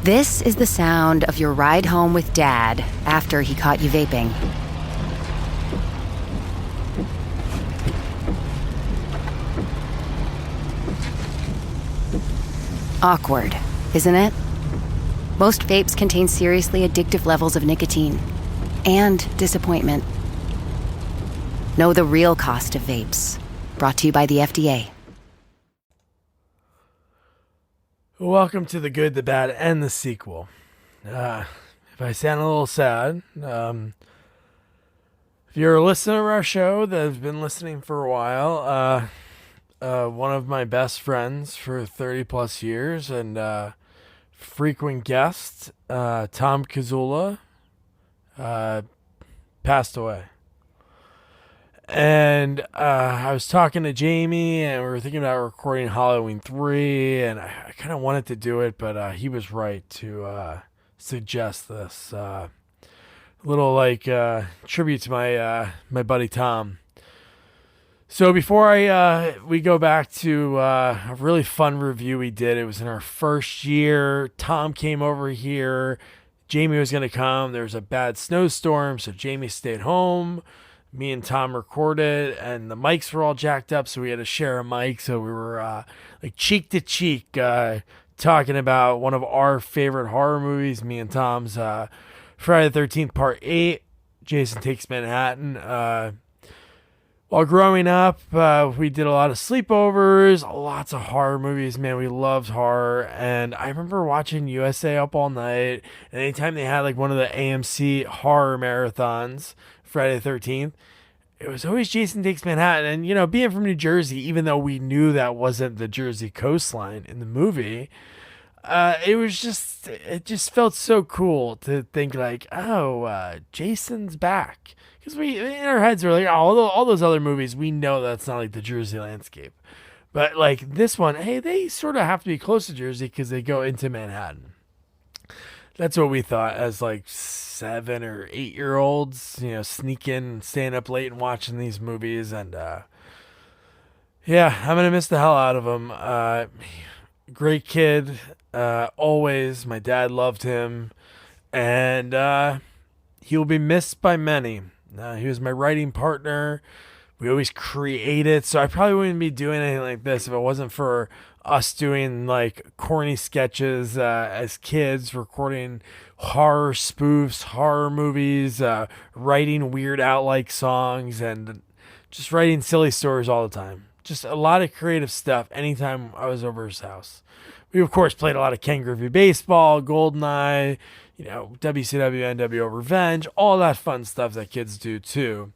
This is the sound of your ride home with Dad after he caught you vaping. Awkward, isn't it? Most vapes contain seriously addictive levels of nicotine and disappointment. Know the real cost of vapes. Brought to you by the FDA. Welcome to The Good, the Bad, and the Sequel. If I sound a little sad, if you're a listener to our show that has been listening for a while, one of my best friends for 30 plus years and frequent guest, Tom Kiczula, passed away. And I was talking to Jamie, and we were thinking about recording Halloween 3, and I kind of wanted to do it, but he was right to suggest this little tribute to my buddy Tom. So before we go back to a really fun review we did, it was in our first year. Tom came over here. Jamie was going to come. There was a bad snowstorm, so Jamie stayed home. Me and Tom recorded, and the mics were all jacked up, so we had to share a mic. So we were cheek to cheek talking about one of our favorite horror movies, me and Tom's Friday the 13th Part 8, Jason Takes Manhattan. While growing up, we did a lot of sleepovers, lots of horror movies. Man, we loved horror. And I remember watching USA Up All Night. And anytime they had one of the AMC horror marathons, Friday the 13th, it was always Jason Takes Manhattan. And, being from New Jersey, even though we knew that wasn't the Jersey coastline in the movie, it just felt so cool to think Jason's back. Because we, in our heads, we're like, all those other movies, we know that's not the Jersey landscape. But this one, hey, they sort of have to be close to Jersey because they go into Manhattan. That's what we thought as 7 or 8 year olds, sneaking, staying up late and watching these movies. And yeah, I'm going to miss the hell out of him. Great kid. Always. My dad loved him. And he will be missed by many. He was my writing partner. We always created, so I probably wouldn't be doing anything like this if it wasn't for us doing corny sketches as kids, recording horror spoofs, horror movies, writing Weird Al-like songs, and just writing silly stories all the time. Just a lot of creative stuff anytime I was over his house. We, of course, played a lot of Ken Griffey baseball, GoldenEye, WCW, NWO Revenge, all that fun stuff that kids do too.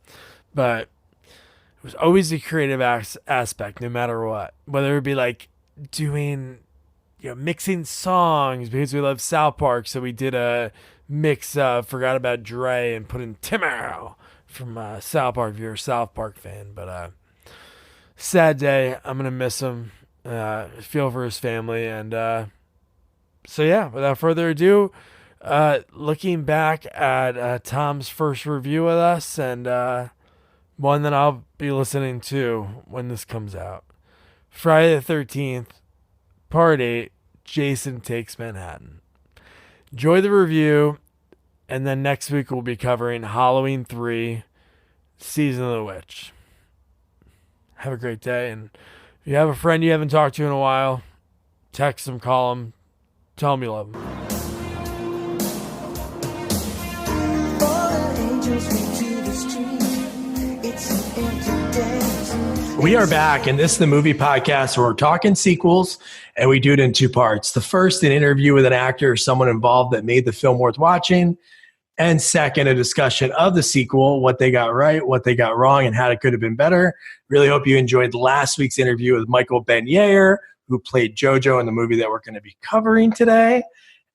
But it was always a creative aspect, no matter what. Whether it be doing, mixing songs because we love South Park, so we did a mix of Forgot About Dre and put in Tim Arrow from South Park if you're a South Park fan. But sad day. I'm going to miss him. Feel for his family. And so yeah, without further ado, looking back at Tom's first review with us, and one that I'll be listening to when this comes out. Friday the 13th, Part 8, Jason Takes Manhattan. Enjoy the review, and then next week we'll be covering Halloween 3, Season of the Witch. Have a great day, and if you have a friend you haven't talked to in a while, text them, call them, tell them you love them. We are back, and this is the movie podcast where we're talking sequels, and we do it in two parts. The first, an interview with an actor or someone involved that made the film worth watching. And second, a discussion of the sequel, what they got right, what they got wrong, and how it could have been better. Really hope you enjoyed last week's interview with Michael Ben-Yair, who played JoJo in the movie that we're going to be covering today.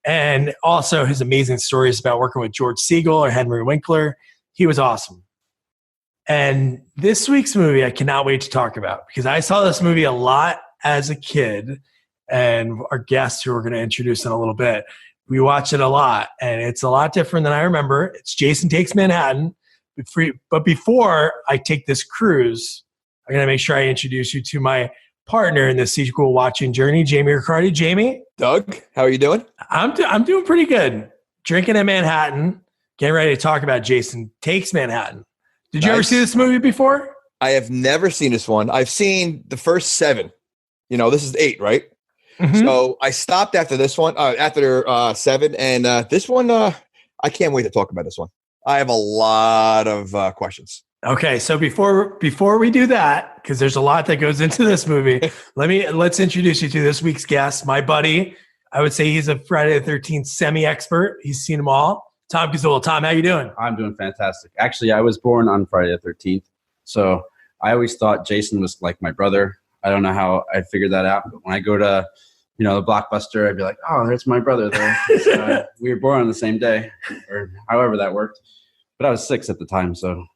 And also his amazing stories about working with George Siegel or Henry Winkler. He was awesome. And this week's movie, I cannot wait to talk about because I saw this movie a lot as a kid, and our guest who we're going to introduce in a little bit, we watched it a lot, and it's a lot different than I remember. It's Jason Takes Manhattan. But before I take this cruise, I'm going to make sure I introduce you to my partner in this sequel watching journey, Jamie Riccardi. Jamie, Doug, how are you doing? I'm doing pretty good. Drinking in Manhattan, getting ready to talk about Jason Takes Manhattan. Did you ever see this movie before? I have never seen this one. I've seen the first 7. This is 8, right? Mm-hmm. So I stopped after this one, after 7, and this one, I can't wait to talk about this one. I have a lot of questions. Okay, so before we do that, because there's a lot that goes into this movie, let's introduce you to this week's guest, my buddy. I would say he's a Friday the 13th semi-expert. He's seen them all. Tom Kiczula. Tom, how you doing? I'm doing fantastic. Actually, I was born on Friday the 13th, so I always thought Jason was like my brother. I don't know how I figured that out, but when I go to the Blockbuster, I'd be like, oh, there's my brother there. We were born on the same day, or however that worked. But I was 6 at the time, so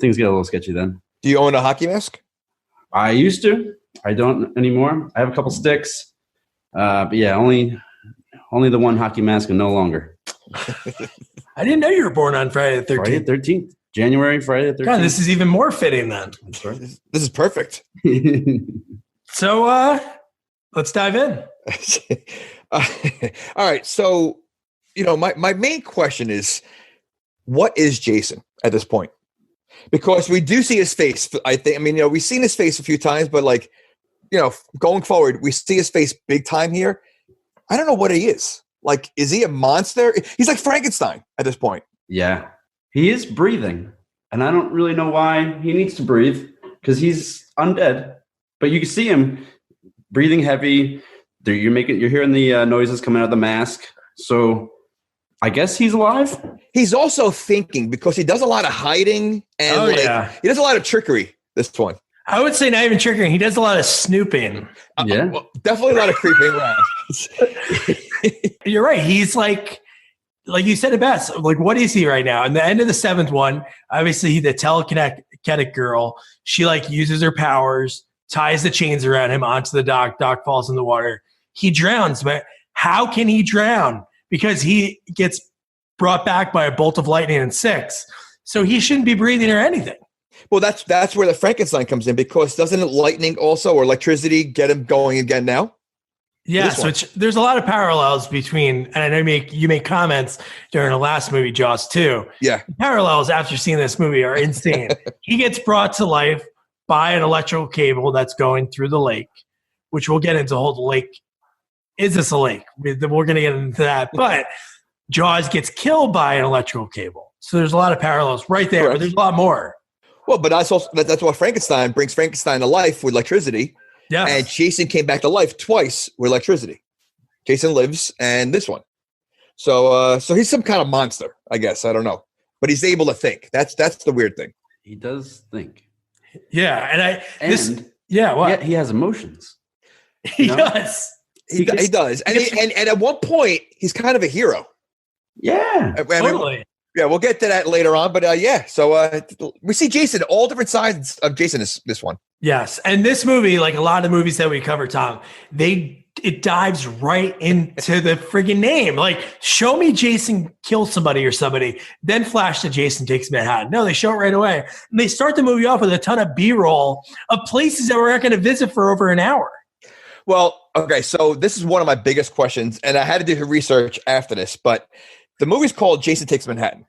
things get a little sketchy then. Do you own a hockey mask? I used to. I don't anymore. I have a couple sticks, but yeah, only the one hockey mask and no longer. I didn't know you were born on Friday the 13th. Friday the 13th. January, Friday the 13th. God, this is even more fitting then. That's right. This is perfect. So let's dive in. All right. So, my main question is, what is Jason at this point? Because we do see his face. We've seen his face a few times, but going forward, we see his face big time here. I don't know what he is. Like, is he a monster? He's like Frankenstein at this point. Yeah. He is breathing, and I don't really know why he needs to breathe because he's undead. But you can see him breathing heavy. You're hearing the noises coming out of the mask. So I guess he's alive. He's also thinking because he does a lot of hiding and he does a lot of trickery. This one, I would say not even trickery. He does a lot of snooping. Yeah, definitely a lot of creeping around. You're right. He's like you said it best. Like, what is he right now? In the end of the 7th one, obviously the telekinetic girl, she uses her powers, ties the chains around him onto the dock. Dock falls in the water. He drowns, but how can he drown? Because he gets brought back by a bolt of lightning in 6. So he shouldn't be breathing or anything. Well, that's where the Frankenstein comes in, because doesn't lightning also or electricity get him going again now? Yes, which there's a lot of parallels between, and I know you make comments during the last movie, Jaws 2. Yeah. The parallels after seeing this movie are insane. He gets brought to life by an electrical cable that's going through the lake, which we'll get into the whole lake. Is this a lake? We're going to get into that. But Jaws gets killed by an electrical cable. So there's a lot of parallels right there, but there's a lot more. Well, but that's why Frankenstein brings Frankenstein to life with electricity. Yeah. And Jason came back to life twice with electricity. Jason lives, and this one. So he's some kind of monster, I guess. I don't know. But he's able to think. That's the weird thing. He does think. Yeah, He has emotions. He does. He does. And at one point, he's kind of a hero. Yeah. Totally. We'll get to that later on. But so we see Jason, all different sides of Jason is this one. Yes. And this movie, like a lot of movies that we cover, Tom, it dives right into the friggin' name. Like, show me Jason kills somebody or somebody, then flash to Jason Takes Manhattan. No, they show it right away. And they start the movie off with a ton of B-roll of places that we're not going to visit for over an hour. Well, okay, so this is one of my biggest questions, and I had to do research after this, but the movie's called Jason Takes Manhattan.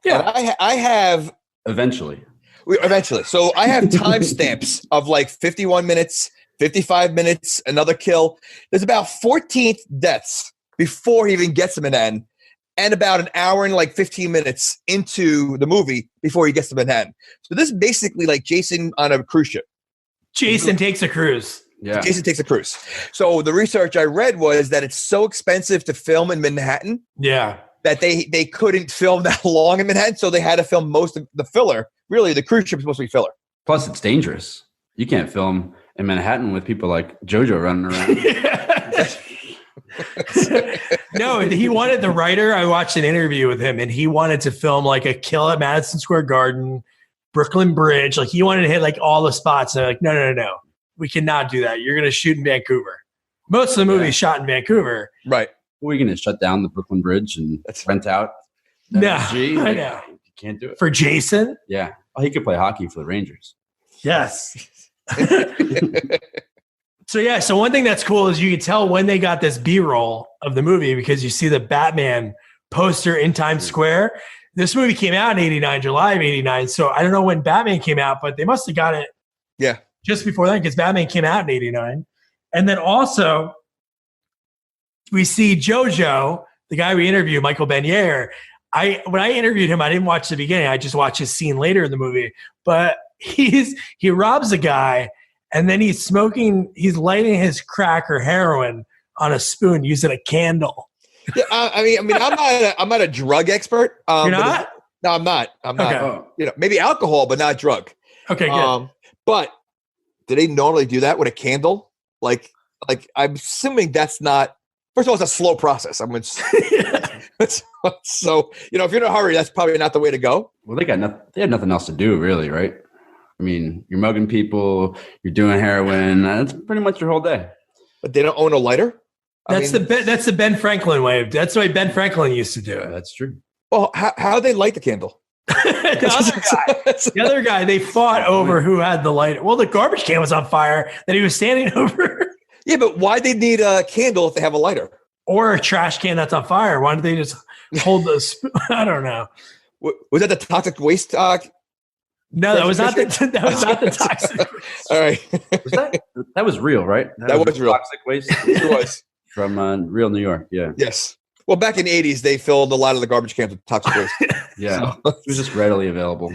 Yeah. And I have... Eventually. So I have timestamps of 51 minutes, 55 minutes, another kill. There's about 14 deaths before he even gets to Manhattan, and about an hour and 15 minutes into the movie before he gets to Manhattan. So this is basically like Jason on a cruise ship. Jason takes a cruise. Yeah. Jason takes a cruise. So the research I read was that it's so expensive to film in Manhattan. Yeah. That they couldn't film that long in Manhattan, so they had to film most of the filler. Really, the cruise ship is supposed to be filler. Plus, it's dangerous. You can't film in Manhattan with people like JoJo running around. No, he wanted the writer. I watched an interview with him, and he wanted to film a kill at Madison Square Garden, Brooklyn Bridge. He wanted to hit all the spots. And they're like, no. We cannot do that. You're going to shoot in Vancouver. Most of the movie is shot in Vancouver. Right. We're going to shut down the Brooklyn Bridge and rent out. I know. You can't do it. For Jason? Yeah. Oh, he could play hockey for the Rangers. Yes. So one thing that's cool is you can tell when they got this B-roll of the movie because you see the Batman poster in Times Square. This movie came out in 89, July of 89. So I don't know when Batman came out, but they must have got it just before then because Batman came out in 89. And then also we see Jojo, the guy we interviewed, Michael Benyere. When I interviewed him, I didn't watch the beginning. I just watched his scene later in the movie. But he robs a guy, and then he's lighting his crack or heroin on a spoon using a candle. Yeah, I mean, I'm not a drug expert. You're not? No, I'm not. Okay. You know, maybe alcohol, but not drug. Okay, good. But do they normally do that with a candle? Like I'm assuming that's not. First of all, it's a slow process. I mean, so you know, if you're in a hurry, that's probably not the way to go. Well, they had nothing else to do, really, right? I mean, you're mugging people, you're doing heroin. That's pretty much your whole day. But they don't own a lighter. That's the Ben Franklin way. That's the way Ben Franklin used to do it. That's true. Well, how they light the candle? The other guy, they fought over who had the lighter. Well, the garbage can was on fire that he was standing over. Yeah, but why they need a candle if they have a lighter? Or a trash can that's on fire? Why don't they just hold the spoon? I don't know. Was that the toxic waste? No, that was not the toxic waste. All right. That was real, right? That was real. Toxic waste? It was. From real New York, yeah. Yes. Well, back in the 80s, they filled a lot of the garbage cans with toxic waste. Yeah. It was just readily available.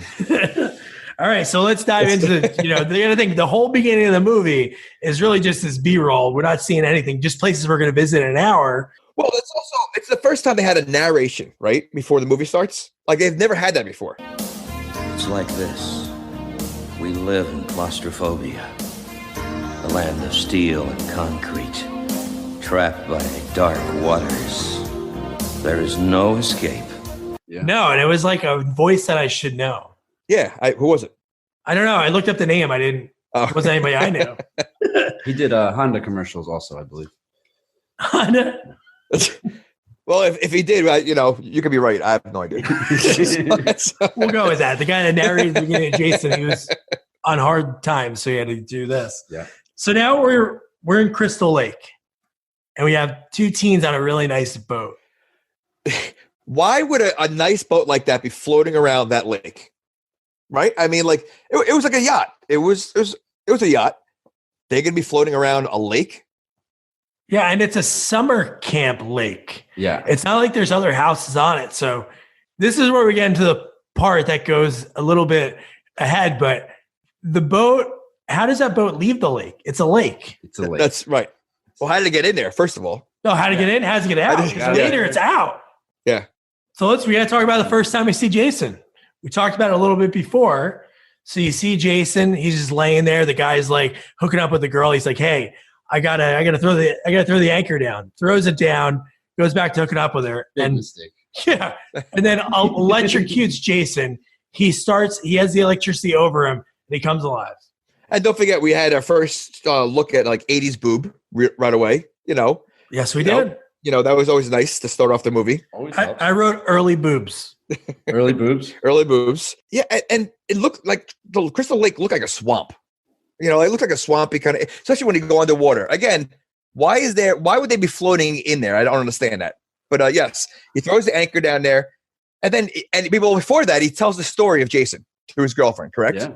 All right, so let's dive into the other thing. The whole beginning of the movie is really just this B-roll. We're not seeing anything, just places we're going to visit in an hour. Well, it's the first time they had a narration, right? Before the movie starts. Like, they've never had that before. It's like this. We live in claustrophobia, a land of steel and concrete, trapped by dark waters. There is no escape. Yeah. No, and it was like a voice that I should know. Yeah, who was it? I don't know. I looked up the name. It wasn't anybody I knew. He did Honda commercials also, I believe. Honda? Well, if he did, you know, you could be right. I have no idea. We'll go with that. The guy that narrated the beginning of Jason, he was on hard times, so he had to do this. Yeah. So now we're in Crystal Lake, and we have two teens on a really nice boat. Why would a nice boat like that be floating around that lake? Right? I mean, like it was like a yacht. It was a yacht. They're gonna be floating around a lake. Yeah, and it's a summer camp lake. Yeah. It's not like there's other houses on it. So this is where we get into the part that goes a little bit ahead. But the boat, how does that boat leave the lake? It's a lake. It's a lake. That's right. Well, how did it get in there, first of all? No, how to get in? How does it get out? Because later it's out. Yeah. So we got to talk about the first time we see Jason. We talked about it a little bit before. So you see Jason, he's just laying there. The guy's like hooking up with the girl. He's like, "Hey, I gotta throw the anchor down." Throws it down, goes back to hooking up with her. Big mistake. Yeah. And then electrocutes Jason. He has the electricity over him, and he comes alive. And don't forget, we had our first look at like 80s boob right away, you know. Yes, we did. You know, that was always nice to start off the movie. Always I wrote early boobs. Early boobs? Early boobs. Yeah, and it looked like the Crystal Lake looked like a swamp. You know, it looked like a swampy kind of, especially when you go underwater. Again, why would they be floating in there? I don't understand that. But yes, he throws the anchor down there. And before that, he tells the story of Jason to his girlfriend, correct? Yeah.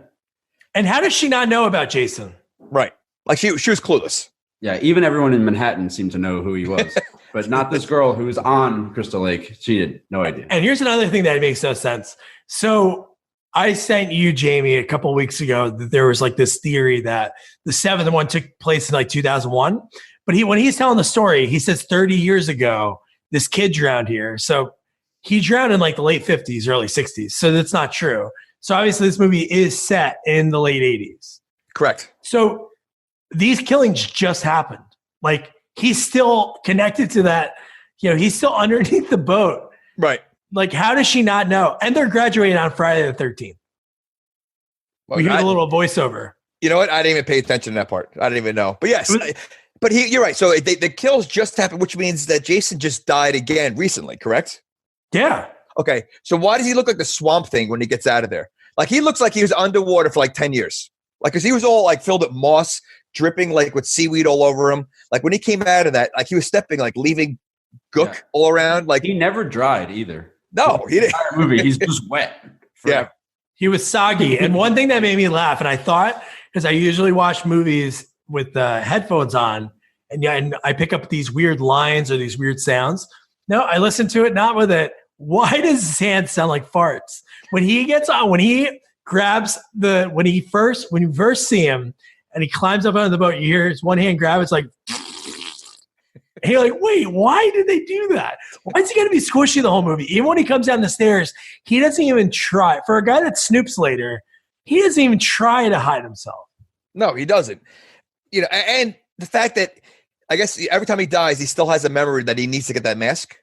And how does she not know about Jason? Right. Like she was clueless. Yeah, even everyone in Manhattan seemed to know who he was. But not this girl who was on Crystal Lake. She had no idea. And here's another thing that makes no sense. So I sent you, Jamie, a couple of weeks ago that there was like this theory that the seventh one took place in like 2001. But when he's telling the story, he says 30 years ago, this kid drowned here. So he drowned in like the late 50s, early 60s. So that's not true. So obviously this movie is set in the late 80s. Correct. So these killings just happened. Like he's still connected to that. You know, he's still underneath the boat. Right. Like, how does she not know? And they're graduating on Friday the 13th. We hear a little voiceover. You know what? I didn't even pay attention to that part. I didn't even know. But yes, but you're right. So the kills just happened, which means that Jason just died again recently, correct? Yeah. Okay. So why does he look like the Swamp Thing when he gets out of there? Like he looks like he was underwater for like 10 years. Like, because he was all like filled with moss, dripping like with seaweed all over him. Like when he came out of that, like he was stepping, like leaving gook all around. Like he never dried either. No, he didn't. The movie, he's just wet. Yeah. He was soggy. And one thing that made me laugh, and I thought, because I usually watch movies with headphones on, and I pick up these weird lines or these weird sounds. No, I listen to it not with it. Why does his hand sound like farts? When he gets on, when he grabs when you first see him and he climbs up onto the boat, you hear his one hand grab, it's like, and you're like, wait, why did they do that? Why is he going to be squishy the whole movie? Even when he comes down the stairs, he doesn't even try. For a guy that snoops later, he doesn't even try to hide himself. No, he doesn't. You know, and the fact that I guess every time he dies, he still has a memory that he needs to get that mask.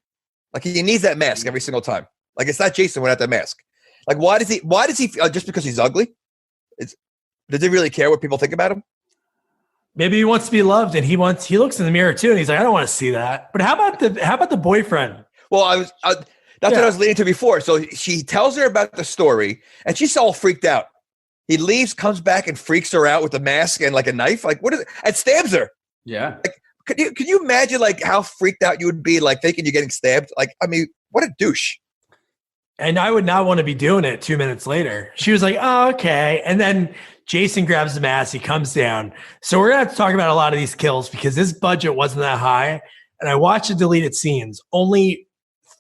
Like he needs that mask every single time. Like it's not Jason without that mask. Like why does he just because he's ugly? Does he really care what people think about him? Maybe he wants to be loved, and he looks in the mirror too, and he's like, I don't want to see that. But how about the boyfriend? Well, that's what I was leading to before. So she tells her about the story, and she's all freaked out. He leaves, comes back, and freaks her out with a mask and like a knife. Like what is it? And stabs her. Yeah. Like, could you imagine like how freaked out you would be, like thinking you're getting stabbed? Like, I mean, what a douche. And I would not want to be doing it 2 minutes later. She was like, oh, okay. And then Jason grabs the mask. He comes down. So we're going to have to talk about a lot of these kills because this budget wasn't that high. And I watched the deleted scenes. Only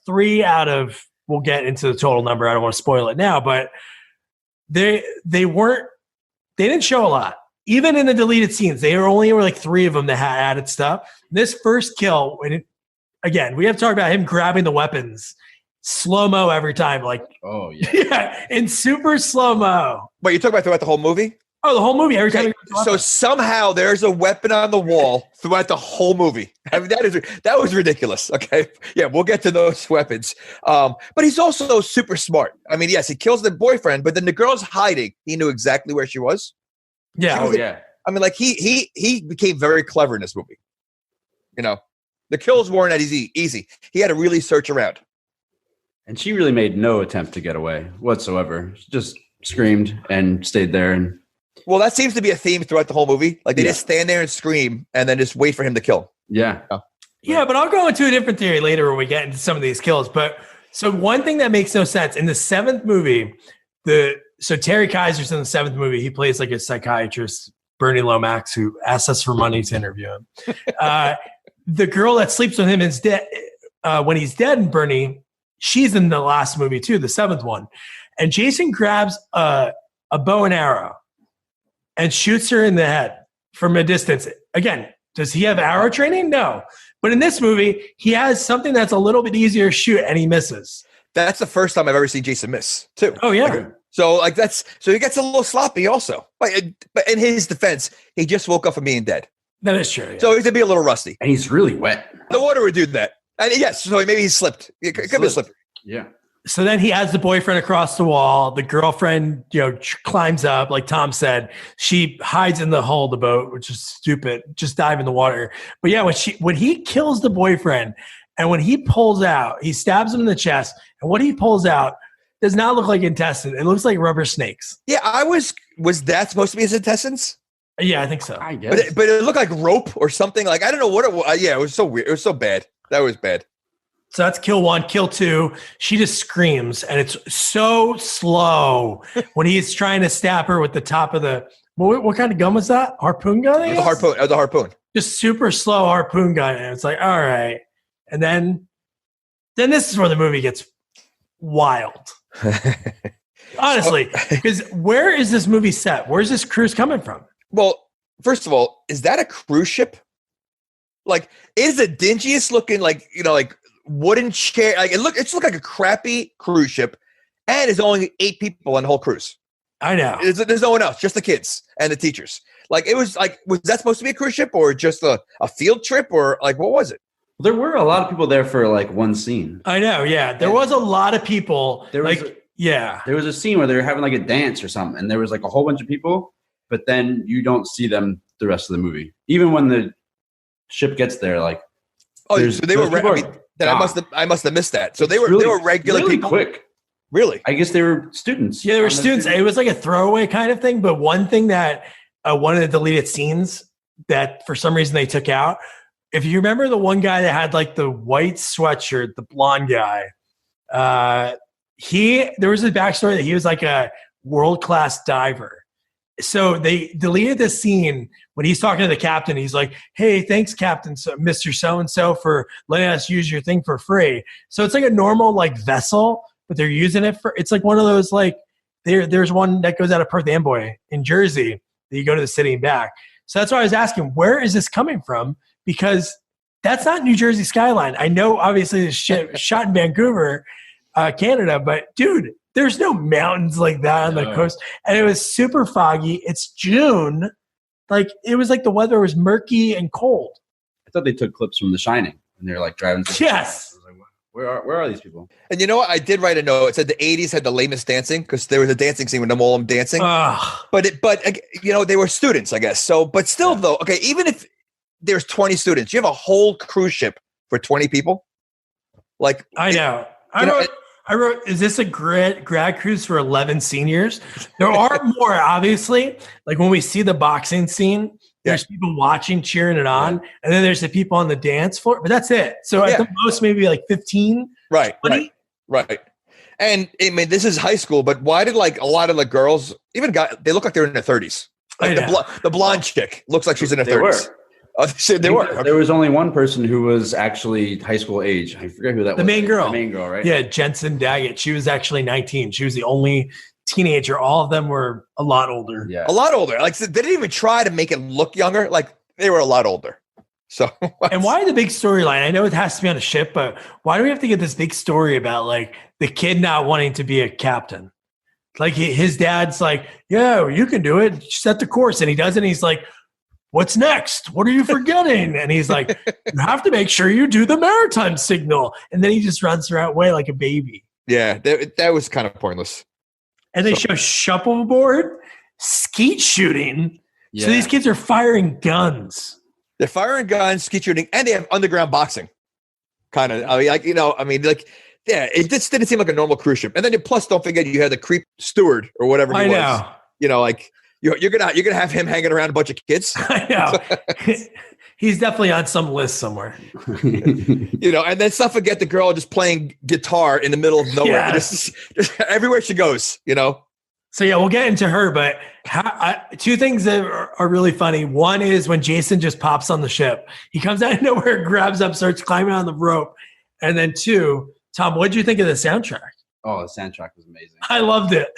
3 out of, we'll get into the total number. I don't want to spoil it now, but they didn't show a lot. Even in the deleted scenes, were like 3 of them that had added stuff. This first kill, again, we have to talk about him grabbing the weapons. Slow-mo every time, like yeah, in super slow-mo. But you're talking about throughout the whole movie? Oh, the whole movie. Every time. So somehow there's a weapon on the wall throughout the whole movie. I mean, that was ridiculous. Okay, yeah, we'll get to those weapons. But he's also super smart. I mean, yes, he kills the boyfriend, but then the girl's hiding. He knew exactly where she was. Yeah. Yeah. I mean, like he became very clever in this movie. You know, the kills weren't that easy. He had to really search around. And she really made no attempt to get away whatsoever. She just screamed and stayed there. And well, that seems to be a theme throughout the whole movie. Like they just stand there and scream and then just wait for him to kill. Yeah. Yeah, but I'll go into a different theory later when we get into some of these kills. But so one thing that makes no sense in the 7th movie, so Terry Kaiser's in the 7th movie. He plays like a psychiatrist, Bernie Lomax, who asks us for money to interview him. The girl that sleeps with him is dead when he's dead. And Bernie, she's in the last movie too, the 7th one. And Jason grabs a bow and arrow and shoots her in the head from a distance. Again, does he have arrow training? No. But in this movie, he has something that's a little bit easier to shoot and he misses. That's the first time I've ever seen Jason miss too. Oh yeah. So he gets a little sloppy also. But in his defense, he just woke up from being dead. That is true. Yeah. So he's going to be a little rusty. And he's really wet. The water would do that. And yes, so maybe he slipped. It could be slippery. Yeah. So then he has the boyfriend across the wall. The girlfriend, climbs up, like Tom said. She hides in the hull of the boat, which is stupid. Just dive in the water. But yeah, when he kills the boyfriend and when he pulls out, he stabs him in the chest. And what he pulls out does not look like intestine. It looks like rubber snakes. Yeah, was that supposed to be his intestines? Yeah, I think so. I guess. But it looked like rope or something. Like, I don't know what it was. Yeah, it was so weird. It was so bad. That was bad. So that's kill 1. Kill 2, she just screams, and it's so slow when he's trying to stab her with the top of the what kind of gun was that? Harpoon gun? It was a harpoon. Just super slow harpoon gun, and it's like, all right. And then this is where the movie gets wild. Honestly, because where is this movie set? Where's this cruise coming from? Well, first of all, is that a cruise ship? Like, it is the dingiest looking, like wooden chair. Like it's look like a crappy cruise ship, and there's only 8 people on the whole cruise. I know. There's no one else, just the kids and the teachers. Like it was like, was that supposed to be a cruise ship or just a field trip or like what was it? There were a lot of people there for like one scene. I know. Yeah, there was a lot of people. There was there was a scene where they were having like a dance or something, and there was like a whole bunch of people, but then you don't see them the rest of the movie. Even when the ship gets there, like so they were. I must have missed that. So they were regular really people. Quick. Really? I guess they were students. Yeah, they were students. It was like a throwaway kind of thing. But one thing that one of the deleted scenes that for some reason they took out. If you remember the one guy that had like the white sweatshirt, the blonde guy, there was a backstory that he was like a world-class diver. So they deleted the scene when he's talking to the captain. He's like, "Hey, thanks, Captain, Mr. So-and-so, for letting us use your thing for free." So it's like a normal like vessel, but they're using it for, it's like one of those like, there's one that goes out of Perth Amboy in Jersey that you go to the city and back. So that's why I was asking, where is this coming from? Because that's not New Jersey skyline. I know obviously it's shot in Vancouver, Canada, but dude, there's no mountains like that on the coast. And it was super foggy. It's June. Like, it was like the weather was murky and cold. I thought they took clips from The Shining and they're like driving. Yes. I was like, where are these people? And you know what? I did write a note. It said the 80s had the lamest dancing because there was a dancing scene with them all dancing. But you know, they were students, I guess. So, but still though, okay, even if there's 20 students, you have a whole cruise ship for 20 people. Like, I know. I wrote, is this a grad cruise for 11 seniors? There are more, obviously. Like when we see the boxing scene, there's people watching, cheering it on. And then there's the people on the dance floor. But that's it. So at the most, maybe like 15. Right. And I mean, this is high school, but why did like a lot of the girls, even they look like they're in their 30s? Like the blonde chick looks like she's in her 30s. They were. There was only one person who was actually high school age. I forget who that was. The main girl. The main girl, right? Yeah, Jensen Daggett. She was actually 19. She was the only teenager. All of them were a lot older. Yeah, a lot older. Like, they didn't even try to make it look younger. Like, they were a lot older. So, and why the big storyline? I know it has to be on a ship, but why do we have to get this big story about like the kid not wanting to be a captain? Like his dad's like, "Yeah, you can do it. Set the course," and he does it. And he's like, "What's next? What are you forgetting?" And he's like, "You have to make sure you do the maritime signal." And then he just runs her away like a baby. Yeah, that was kind of pointless. And they show shuffleboard, skeet shooting. Yeah. So these kids are firing guns. They're firing guns, skeet shooting, and they have underground boxing. Kind of, it just didn't seem like a normal cruise ship. And then plus, don't forget, you had the creep steward or whatever he was. I know. You know, like. You're gonna have him hanging around a bunch of kids. I know. He's definitely on some list somewhere. You know, and then let's not forget the girl just playing guitar in the middle of nowhere. Yes. Just everywhere she goes, you know. So yeah, we'll get into her, but two things that are really funny. One is when Jason just pops on the ship. He comes out of nowhere, grabs up, starts climbing on the rope. And then two, Tom, what did you think of the soundtrack? Oh, the soundtrack was amazing. I loved it.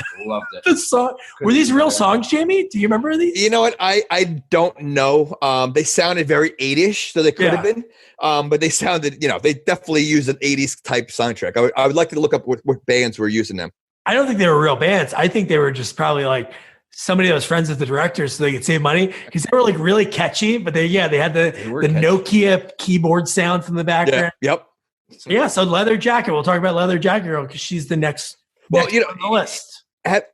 The song. Were these real songs, Jamie? Do you remember these? You know what? I don't know. They sounded very 80s, so they could have been. But they sounded, you know, they definitely used an 80s type soundtrack. I would like to look up what bands were using them. I don't think they were real bands. I think they were just probably like somebody that was friends with the director so they could save money because they were like really catchy. But they had the Nokia keyboard sound from the background. Yeah. Yep. So Leather Jacket. We'll talk about Leather Jacket Girl because she's the next on the list.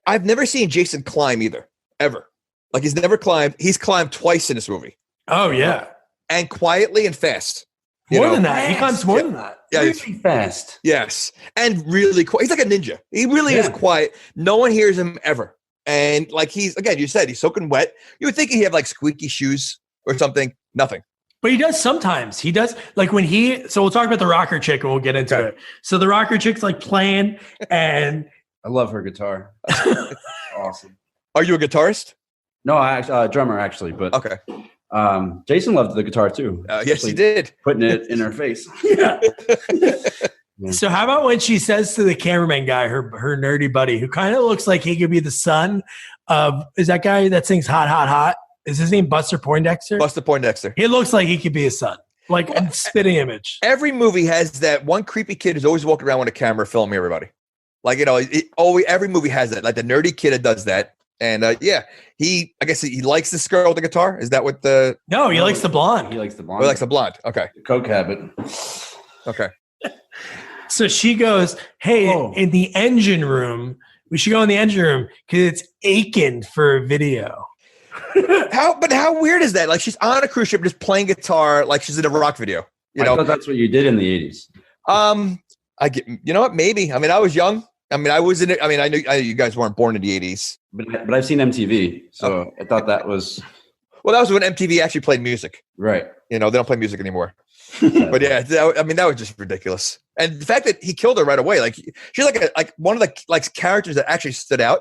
I've never seen Jason climb either, ever. Like he's never climbed. He's climbed twice in this movie. Oh yeah, and quietly and fast. More than that, he climbs more than that. Yeah, really fast. Yes, and really quiet. He's like a ninja. He really is quiet. No one hears him ever. And like he's soaking wet. You would think he'd have like squeaky shoes or something. Nothing. But he does sometimes. He does like so we'll talk about the rocker chick and we'll get into it. So the rocker chick's like playing and I love her guitar. Awesome. Are you a guitarist? No, I drummer actually, but okay. Jason loved the guitar too. Yes, he did. Putting it in her face. Yeah. So how about when she says to the cameraman guy, her nerdy buddy, who kind of looks like he could be the son of, is that guy that sings Hot, Hot, Hot? Is his name Buster Poindexter? Buster Poindexter. He looks like he could be his son. Like a spitting image. Every movie has that one creepy kid who's always walking around with a camera filming everybody. Like, you know, every movie has that. Like the nerdy kid that does that. And I guess he likes this girl with the guitar. Is that what the? No, he likes the blonde. He likes the blonde. He likes the blonde. Okay. The coke habit. Okay. So she goes, "Hey, in the engine room, we should go in the engine room because it's aching for video." How weird is that? Like she's on a cruise ship just playing guitar like she's in a rock video. I thought that's what you did in the 80s. I get. You know what? Maybe. I mean, I was young. I mean, I was in it. I mean, I knew you guys weren't born in the 80s. But I've seen MTV, so I thought that was. Well, that was when MTV actually played music. Right. They don't play music anymore. But yeah, that was just ridiculous. And the fact that he killed her right away, like she's like one of the characters that actually stood out.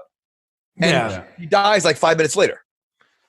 And he dies like 5 minutes later.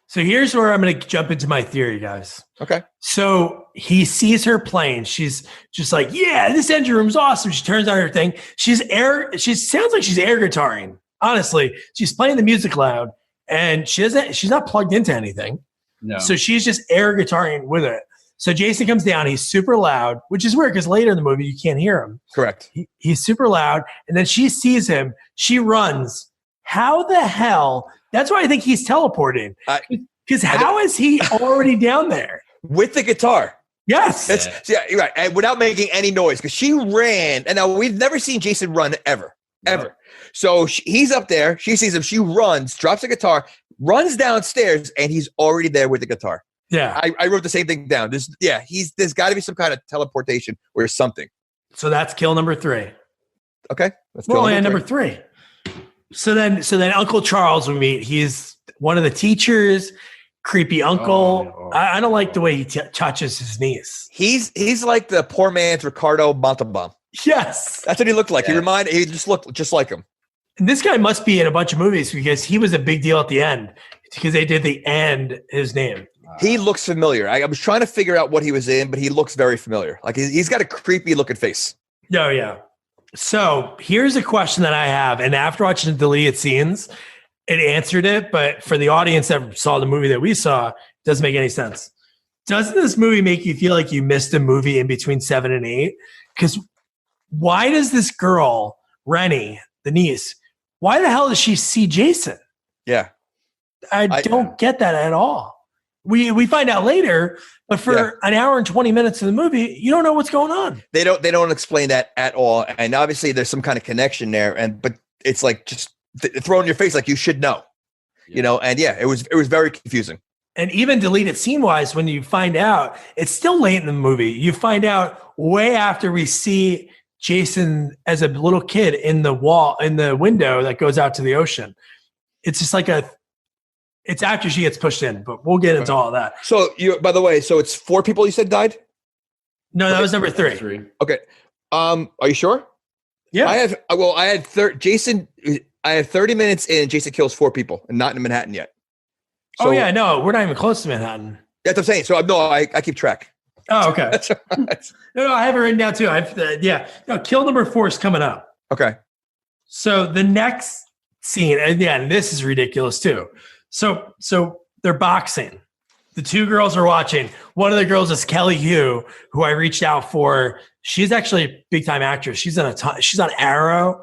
So here's where I'm going to jump into my theory, guys. Okay. So he sees her playing. She's just like, yeah, this engine room's awesome. She turns on her thing. She sounds like she's air guitaring. Honestly, she's playing the music loud, and she's not plugged into anything. No. So she's just air guitaring with it. So Jason comes down. He's super loud, which is weird because later in the movie you can't hear him. Correct. He's super loud, and then she sees him. She runs. How the hell? That's why I think he's teleporting. Because how is he already down there? With the guitar. Yes. Yeah, you're right. And without making any noise. Because she ran. And now we've never seen Jason run ever. Ever. No. So he's up there. She sees him. She runs, drops the guitar, runs downstairs, and he's already there with the guitar. Yeah. I wrote the same thing down. There's got to be some kind of teleportation or something. So that's kill number 3. Okay. Number three. So then Uncle Charles we meet. He's one of the teachers, creepy uncle. I don't like the way he touches his niece. He's like the poor man's Ricardo Montalban. Yes. That's what he looked like. Yeah. He just looked just like him. And this guy must be in a bunch of movies because he was a big deal at the end because they did the end his name. He looks familiar. I was trying to figure out what he was in, but he looks very familiar. Like he's got a creepy looking face. Oh, yeah. So here's a question that I have. And after watching the deleted scenes, it answered it. But for the audience that saw the movie that we saw, it doesn't make any sense. Doesn't this movie make you feel like you missed a movie in between 7 and 8? Because why does this girl, Rennie, the niece, why the hell does she see Jason? Yeah. I don't get that at all. We find out later, but for an hour and 20 minutes of the movie, you don't know what's going on. They don't explain that at all. And obviously there's some kind of connection there. But it's like just thrown in your face like you should know. And it was very confusing. And even deleted scene wise, when you find out, it's still late in the movie. You find out way after we see Jason as a little kid in the window that goes out to the ocean. It's just like it's after she gets pushed in, but we'll get into all that. So by the way, it's 4 people you said died? No, that was number 3. Okay. Are you sure? Yeah. I had 30 minutes in. Jason kills 4 people and not in Manhattan yet. So, no, we're not even close to Manhattan. That's what I'm saying. So I keep track. Oh, okay. That's right. No, I have it written down too. Kill number 4 is coming up. Okay. So the next scene, and this is ridiculous too. So they're boxing. The 2 girls are watching. One of the girls is Kelly Hu, who I reached out for. She's actually a big time actress. She's on Arrow,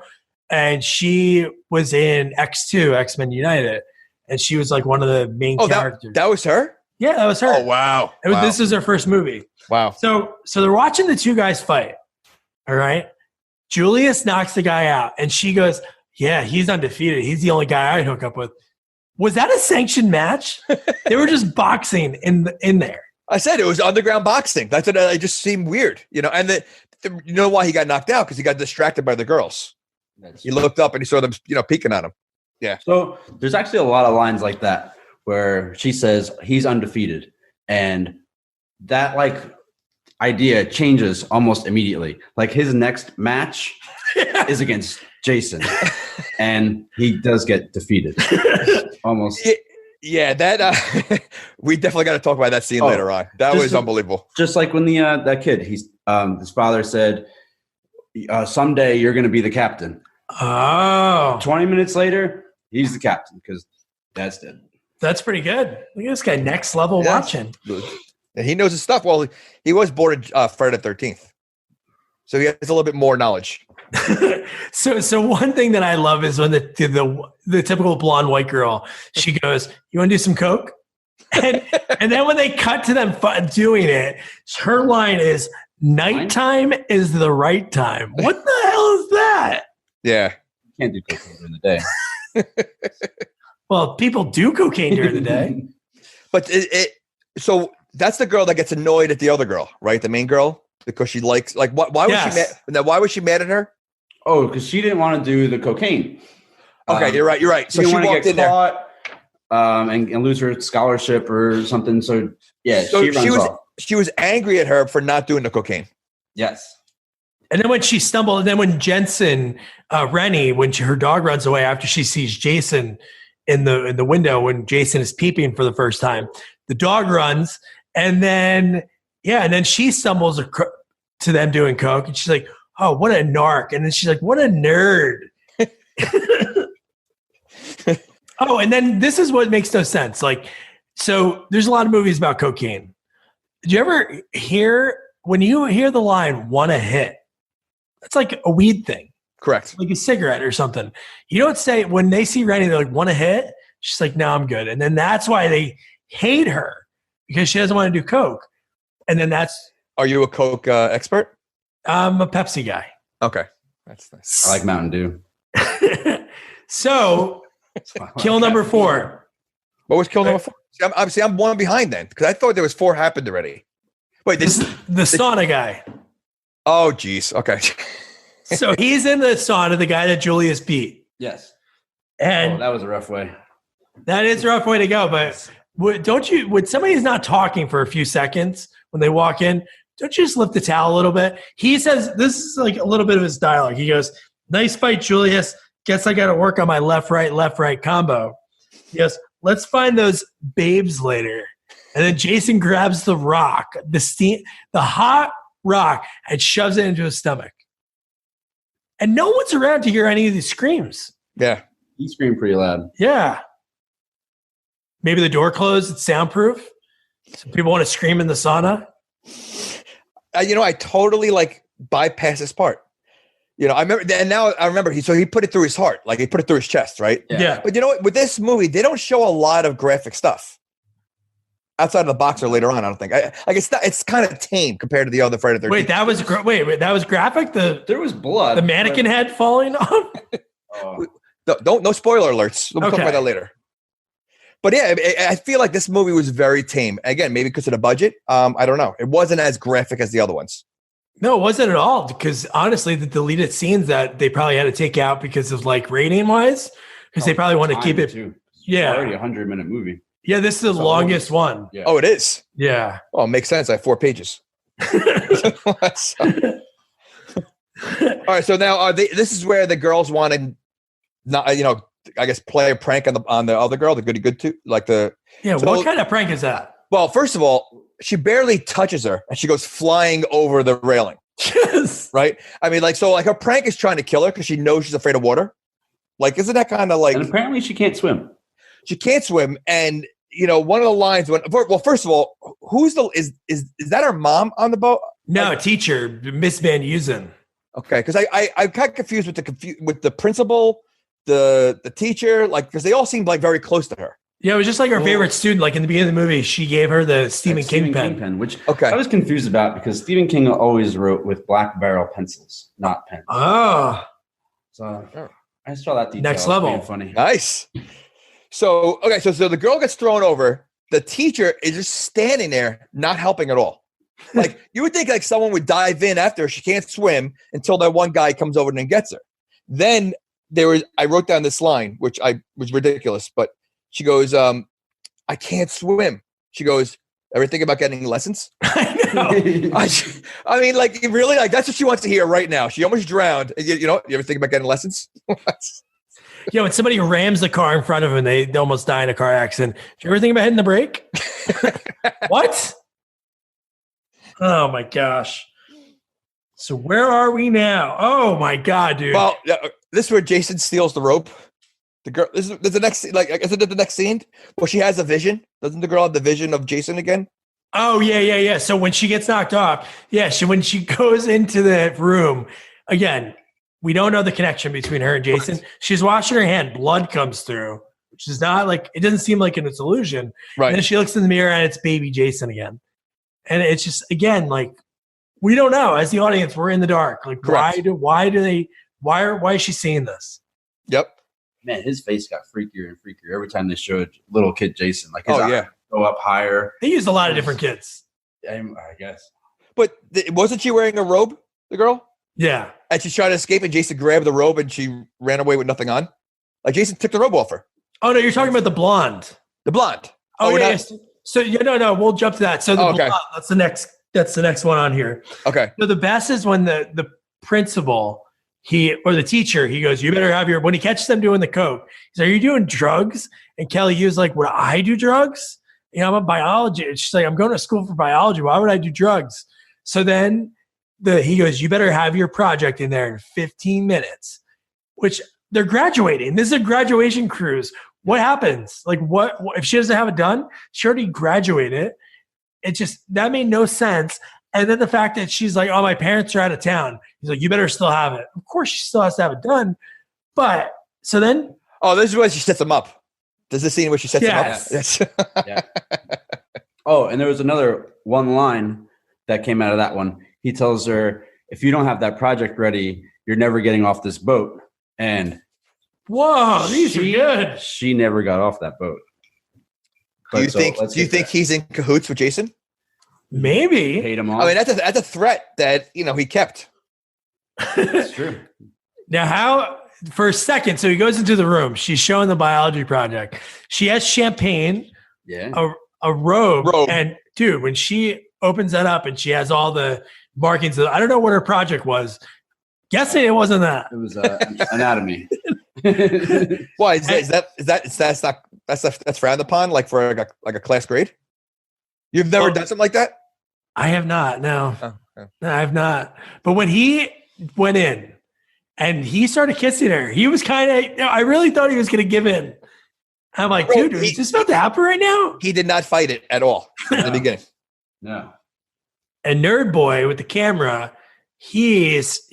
and she was in X2, X-Men United, and she was like one of the main characters. That was her? Yeah, that was her. Oh wow. This is her first movie. Wow. So they're watching the 2 guys fight. All right. Julius knocks the guy out, and she goes, "Yeah, he's undefeated. He's the only guy I'd hook up with." Was that a sanctioned match? They were just boxing in there. I said it was underground boxing. That's what it just seemed weird, And you know why he got knocked out? Because he got distracted by the girls. He looked up and he saw them, peeking on him. Yeah. So there's actually a lot of lines like that where she says he's undefeated, and that idea changes almost immediately. Like his next match is against Jason, and he does get defeated. Almost. Yeah, that we definitely got to talk about that scene later on. That was unbelievable. Just like when that kid, his father said, "Someday you're going to be the captain." Oh. 20 minutes later, he's the captain because Dad's dead. That's pretty good. Look at this guy, next level watching. And he knows his stuff. Well, he was born Friday the 13th, so he has a little bit more knowledge. So one thing that I love is when the typical blonde white girl, she goes, "You want to do some coke?" And then when they cut to them doing it, her line is, "Nighttime is the right time." What the hell is that? Yeah, you can't do cocaine during the day. Well, people do cocaine during the day, but so that's the girl that gets annoyed at the other girl, right? The main girl, because she likes why was she mad? Why was she mad at her? Oh, because she didn't want to do the cocaine. Okay, you're right. So she walked in there. and lose her scholarship or something. So yeah, So she runs off. she was angry at her for not doing the cocaine. Yes. And then when she stumbled, and then when Jensen, Rennie, her dog runs away after she sees Jason in the window when Jason is peeping for the first time, the dog runs, and then she stumbles to them doing coke, and she's like, "Oh, what a narc!" And then she's like, "What a nerd." Oh, and then this is what makes no sense. Like, so there's a lot of movies about cocaine. Did you ever hear when you hear the line "want a hit"? That's like a weed thing. Correct. Like a cigarette or something. You don't say when they see Rennie, they're like, "Want a hit?" She's like, "No, I'm good." And then that's why they hate her because she doesn't want to do coke. And then that's. Are you a coke expert? I'm a Pepsi guy. Okay, that's nice. I like Mountain Dew. So, kill number 4. What was kill number 4? See, I'm one behind then because I thought there was 4 happened already. Wait, The sauna guy. Oh, geez. Okay. So he's in the sauna, the guy that Julius beat. Yes. And that was a rough way. that is a rough way to go. But when somebody's not talking for a few seconds when they walk in, don't you just lift the towel a little bit? He says, this is like a little bit of his dialogue. He goes, "Nice fight, Julius. Guess I got to work on my left-right combo." He goes, "Let's find those babes later." And then Jason grabs the rock, the hot rock, and shoves it into his stomach. And no one's around to hear any of these screams. Yeah. He screamed pretty loud. Yeah. Maybe the door closed. It's soundproof. So people want to scream in the sauna. I totally bypass this part. I remember, and now I remember he put it through his heart, like he put it through his chest, right? Yeah. But you know what? With this movie, they don't show a lot of graphic stuff outside of the boxer later on. I don't think. It's kind of tame compared to the other Friday the 13th. Wait, that was graphic. There was blood. The mannequin head falling off. Oh. No spoiler alerts. We'll talk about that later. But yeah, I feel like this movie was very tame. Again, maybe because of the budget. I don't know. It wasn't as graphic as the other ones. No, it wasn't at all. Because honestly, the deleted scenes that they probably had to take out because of rating wise, because they probably want to keep it. Too. Yeah, it's already 100-minute movie. Yeah, this is the longest one. Yeah. Oh, it is. Yeah. Oh, it makes sense. I have 4 pages. All right. So now this is where the girls want to not, I guess play a prank on the other girl, the goody good too, what kind of prank is that? Well, first of all, she barely touches her and she goes flying over the railing. Yes. Right? I mean, her prank is trying to kill her because she knows she's afraid of water. Isn't that kind of And apparently she can't swim. She can't swim. And, one of the lines first of all, is that her mom on the boat? No, teacher, Miss Van Usen. Okay. Because I got confused with the principal, the teacher, because they all seemed very close to her. Yeah, it was just her favorite student. In the beginning of the movie, she gave her the Stephen King pen. Which I was confused about because Stephen King always wrote with black barrel pencils, not pens. Oh. So I saw that detail. Next level. Being funny. Nice. So the girl gets thrown over. The teacher is just standing there, not helping at all. You would think someone would dive in after her. She can't swim until that one guy comes over and gets her. Then I wrote down this line, which was ridiculous, but she goes, "I can't swim." She goes, "Ever think about getting lessons?" I know. I mean, really, that's what she wants to hear right now. She almost drowned. You ever think about getting lessons? When somebody rams the car in front of them, they almost die in a car accident. Do you ever think about hitting the brake? What? Oh my gosh. So where are we now? Oh my God, dude. Well, this is where Jason steals the rope. The girl, there's the next, is it the next scene? Well, she has a vision. Doesn't the girl have the vision of Jason again? Oh, yeah. So when she gets knocked off, when she goes into the room, again, we don't know the connection between her and Jason. She's washing her hand. Blood comes through, which is not it doesn't seem like it's an illusion. Right. And then she looks in the mirror and it's baby Jason again. And it's just, again, we don't know. As the audience, we're in the dark. Why is she seeing this? Yep. Man, his face got freakier and freakier every time they showed little kid Jason. His eyes go up higher. They used a lot of different kids. I guess. But wasn't she wearing a robe, the girl? Yeah. And she's trying to escape, and Jason grabbed the robe, and she ran away with nothing on. Jason took the robe off her. Oh no, you're talking about the blonde. The blonde. Oh yeah. Yes. So no, we'll jump to that. So the blonde, that's the next one on here. Okay. So the best is when the principal, or the teacher, he goes, you better have when he catches them doing the coke, he's like, are you doing drugs? And Kelly Hu's like, would I do drugs? I'm a biology. She's like, I'm going to school for biology. Why would I do drugs? So then he goes, you better have your project in there in 15 minutes, which they're graduating. This is a graduation cruise. What happens? Like what if she doesn't have it done? She already graduated. That made no sense. And then the fact that she's like, oh, my parents are out of town. He's like, you better still have it. Of course she still has to have it done. But so then. Oh, this is where she sets them up. There's a scene where she sets them up. Yes. Yeah. Oh, and there was another one line that came out of that one. He tells her, if you don't have that project ready, you're never getting off this boat. And whoa, these are good. She never got off that boat. Do you think he's in cahoots with Jason? Maybe. Paid him off. I mean, that's a threat that he kept. That's true. Now, how for a second? So he goes into the room. She's showing the biology project. She has champagne. Yeah. A robe. And dude, when she opens that up and she has all the markings, I don't know what her project was. Guessing it wasn't that. It was anatomy. Why that's frowned upon, like for like a class grade? You've never done something like that? I have not. No. Oh, okay. No, I have not. But when he went in and he started kissing her, he was kind of. I really thought he was going to give in. I'm like, dude, is this about to happen right now? He did not fight it at all in the beginning. No. And Nerd Boy with the camera, he is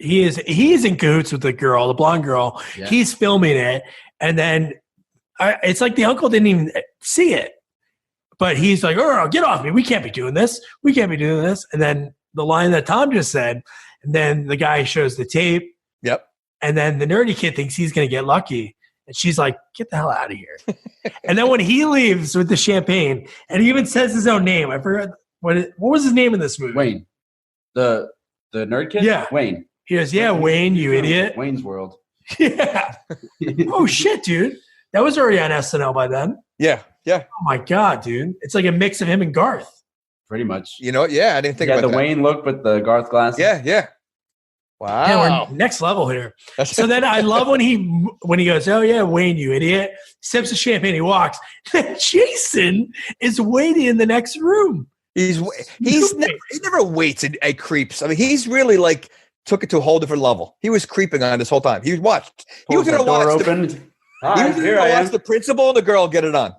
in cahoots with the girl, the blonde girl. Yeah. He's filming it, and then it's like the uncle didn't even see it, but he's like, "Oh, get off me! We can't be doing this. We can't be doing this." And then the line that Tom just said, and then the guy shows the tape. Yep. And then the nerdy kid thinks he's going to get lucky. And she's like, get the hell out of here. And then when he leaves with the champagne, and he even says his own name. I forgot what was his name in this movie? Wayne. The nerd kid? Yeah. Wayne. He goes, yeah, Wayne, you idiot. Wayne's World. Yeah. Oh, shit, dude. That was already on SNL by then. Yeah. Yeah. Oh, my God, dude. It's like a mix of him and Garth. Pretty much. You know what? Yeah, I didn't think about the that. Wayne look with the Garth glasses. Yeah, yeah. Wow. Yeah, we're next level here. So then I love when he goes, oh, yeah, Wayne, you idiot. Sips of champagne, he walks. Jason is waiting in the next room. He never waits at creeps. I mean, he's really like took it to a whole different level. He was creeping on this whole time. He was watched. He was going to watch the principal and the girl get it on.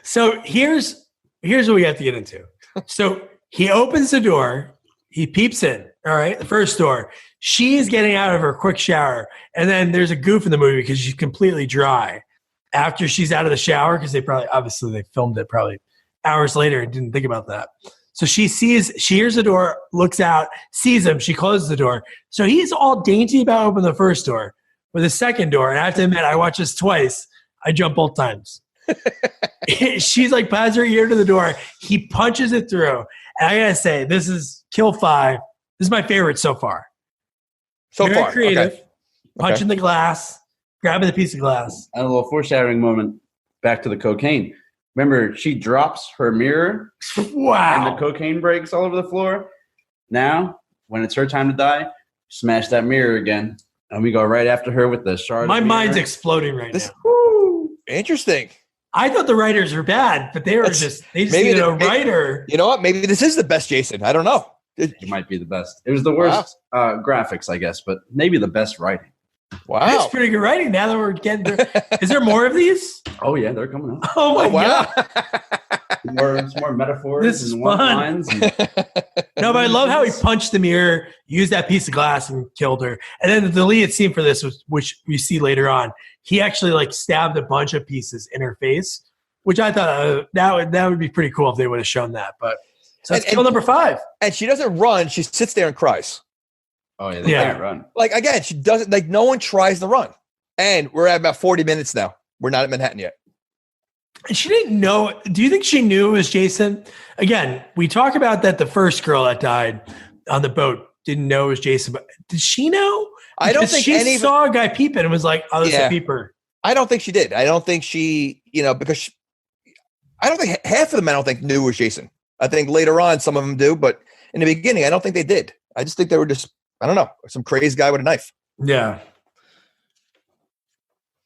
So here's what we have to get into. So he opens the door. He peeps in. All right, the first door. She's getting out of her quick shower, and then there's a goof in the movie because she's completely dry after she's out of the shower because they filmed it probably hours later and didn't think about that. So she hears the door, looks out, sees him. She closes the door. So he's all dainty about opening the first door. With the second door, and I have to admit, I watched this twice. I jumped both times. She's like, pads her ear to the door. He punches it through. And I gotta say, this is kill 5. This is my favorite so far. Very creative. Okay. Punching the glass, grabbing the piece of glass. And a little foreshadowing moment back to the cocaine. Remember, she drops her mirror. Wow. And the cocaine breaks all over the floor. Now, when it's her time to die, smash that mirror again. And we go right after her with the shard. My mind's exploding right now. Woo, interesting. I thought the writers were bad, but they just needed a writer. You know what? Maybe this is the best Jason. I don't know. It might be the best. It was the worst graphics, I guess, but maybe the best writing. Wow. That's pretty good writing. Now that we're getting there. Is there more of these? Oh, yeah, they're coming up. Oh, my God. Some more metaphors. This is fun. No, but I love how he punched the mirror, used that piece of glass, and killed her. And then the deleted scene for this, which we see later on, he actually like stabbed a bunch of pieces in her face, which I thought that would be pretty cool if they would have shown that. But so that's kill number 5. And she doesn't run. She sits there and cries. Oh, yeah, they can't run. Like, again, she doesn't, like, no one tries to run. And we're at about 40 minutes now. We're not at Manhattan yet. And she didn't know. Do you think she knew it was Jason? Again, we talk about that the first girl that died on the boat didn't know it was Jason, but did she know? I don't Because think she saw a guy peeping and was like, "Oh, this is a peeper." I don't think she did. I don't think she, because I don't think half of them, I don't think knew it was Jason. I think later on some of them do, but in the beginning, I don't think they did. I just think they were just, I don't know, some crazy guy with a knife. Yeah.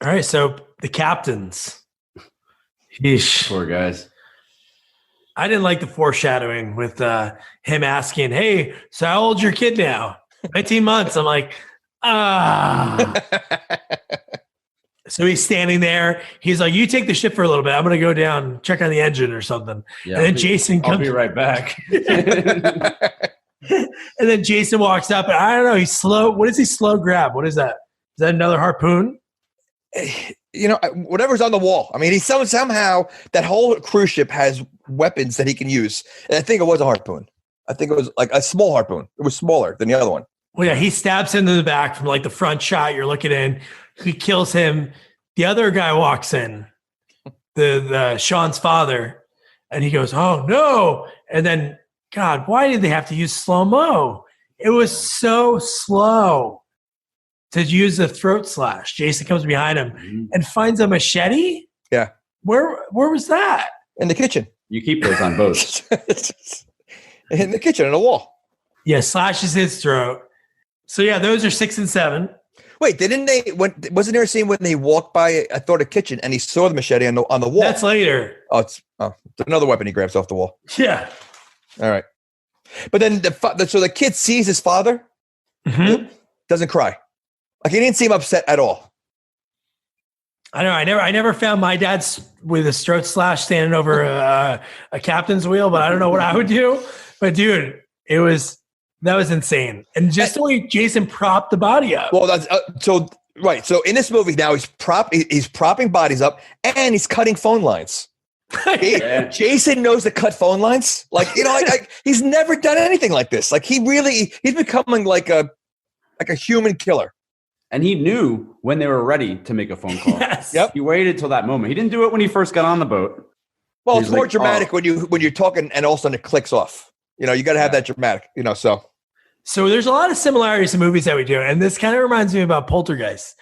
All right. So the captains. Yeesh. Poor guys. I didn't like the foreshadowing with him asking, "Hey, so how old's your kid now?" 19 months. I'm like, So he's standing there. He's like, "You take the ship for a little bit. I'm going to go down, check on the engine or something." Yeah, and then Jason comes. I'll be right back. And then Jason walks up, and I don't know. He's slow. What is he slow grab? What is that? Is that another harpoon? Whatever's on the wall. I mean, somehow that whole cruise ship has weapons that he can use. And I think it was a harpoon. I think it was like a small harpoon. It was smaller than the other one. Well, yeah, he stabs him in the back from like the front shot. You're looking in. He kills him. The other guy walks in, the Sean's father, and he goes, "Oh no!" And then, God, why did they have to use slow-mo? It was so slow to use the throat slash. Jason comes behind him and finds a machete. Yeah, where was that? In the kitchen. You keep those on boats. In the kitchen, on the wall. Yeah, slashes his throat. So yeah, those are 6 and 7. Wait, wasn't there a scene when they walked by, I thought, a kitchen and he saw the machete on the wall? That's later. It's another weapon he grabs off the wall. Yeah. All right. But then so the kid sees his father, doesn't cry. Like he didn't seem upset at all. I know. I never found my dad's with a throat slash standing over a captain's wheel, but I don't know what I would do. But dude, that was insane. And just the way Jason propped the body up. Well, that's right. So in this movie now, he's propping bodies up and he's cutting phone lines. Yeah. Jason knows to cut phone lines. Like, he's never done anything like this. Like he's becoming like a human killer. And he knew when they were ready to make a phone call. Yes. Yep. He waited till that moment. He didn't do it when he first got on the boat. Well, He's it's more like, dramatic when you're talking and all of a sudden it clicks off. You got to have that dramatic, So there's a lot of similarities to movies that we do. And this kind of reminds me about Poltergeist.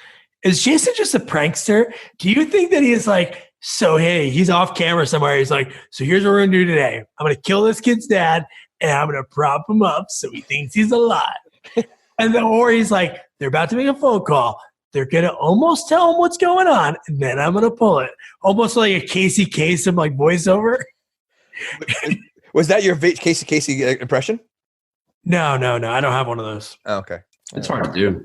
Is Jason just a prankster? Do you think that he is like, so hey, he's off camera somewhere. He's like, so here's what we're going to do today. I'm going to kill this kid's dad and I'm going to prop him up so he thinks he's alive. And then, or he's like, they're about to make a phone call. They're going to almost tell him what's going on. And then I'm going to pull it. Almost like a Casey Kasem like voiceover. Was that your Casey impression? No. I don't have one of those. Oh, okay. It's hard to do.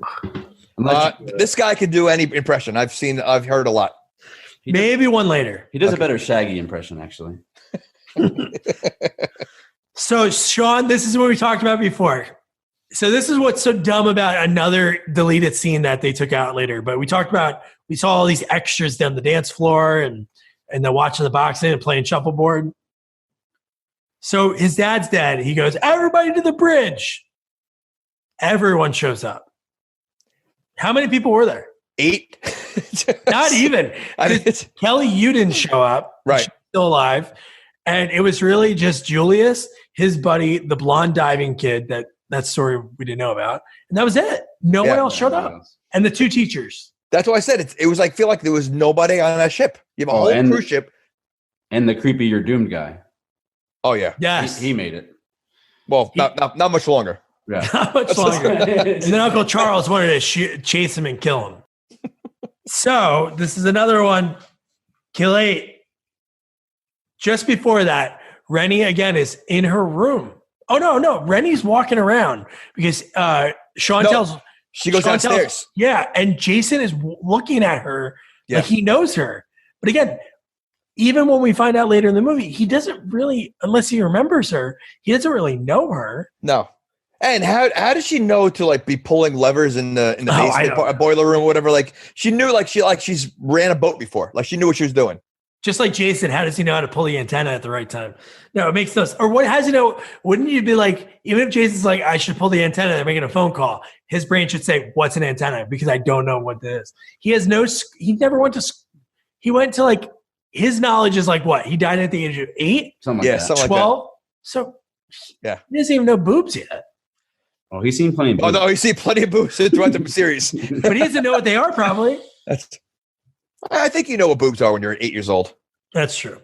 This guy could do any impression. I've heard a lot. Maybe one later. He does a better Shaggy impression, actually. So, Sean, this is what we talked about before. So this is what's so dumb about another deleted scene that they took out later. But we saw all these extras down the dance floor and they're watching the boxing and playing shuffleboard. So his dad's dead. He goes, everybody to the bridge. Everyone shows up. How many people were there? 8. Not even. Kelly, you didn't show up. Right. She's still alive. And it was really just Julius, his buddy, the blonde diving kid that story we didn't know about. And that was it. No one else showed up. And the 2 teachers. That's why I said it was like, feel like there was nobody on that ship. You have a whole cruise ship. And the creepy You're Doomed guy. Oh, yeah. Yes. He made it. Well, not much longer. Yeah. Not much longer. And then Uncle Charles wanted to chase him and kill him. So this is another one. Kill 8. Just before that, Rennie again is in her room. Oh, no. Rennie's walking around because Sean tells... She goes downstairs. And Jason is looking at her like he knows her. But again, even when we find out later in the movie, he doesn't really, unless he remembers her, he doesn't really know her. No. And how does she know to like be pulling levers in the basement, boiler room, or whatever? Like she knew, she's ran a boat before. Like she knew what she was doing. Just like Jason, how does he know how to pull the antenna at the right time? No, it makes no sense. Or what? How does he know? Wouldn't you be like, even if Jason's like, I should pull the antenna, they're making a phone call. His brain should say, what's an antenna? Because I don't know what this is. He never went to, he went to like, his knowledge is like what? He died at the age of 8? Something like that. Something 12? like that. So yeah, he doesn't even know boobs yet. Oh, he's seen plenty of Oh boobs. no, he's seen plenty of boobs throughout the series. But he doesn't know what they are, probably. I think you know what boobs are when you're 8 years old. That's true.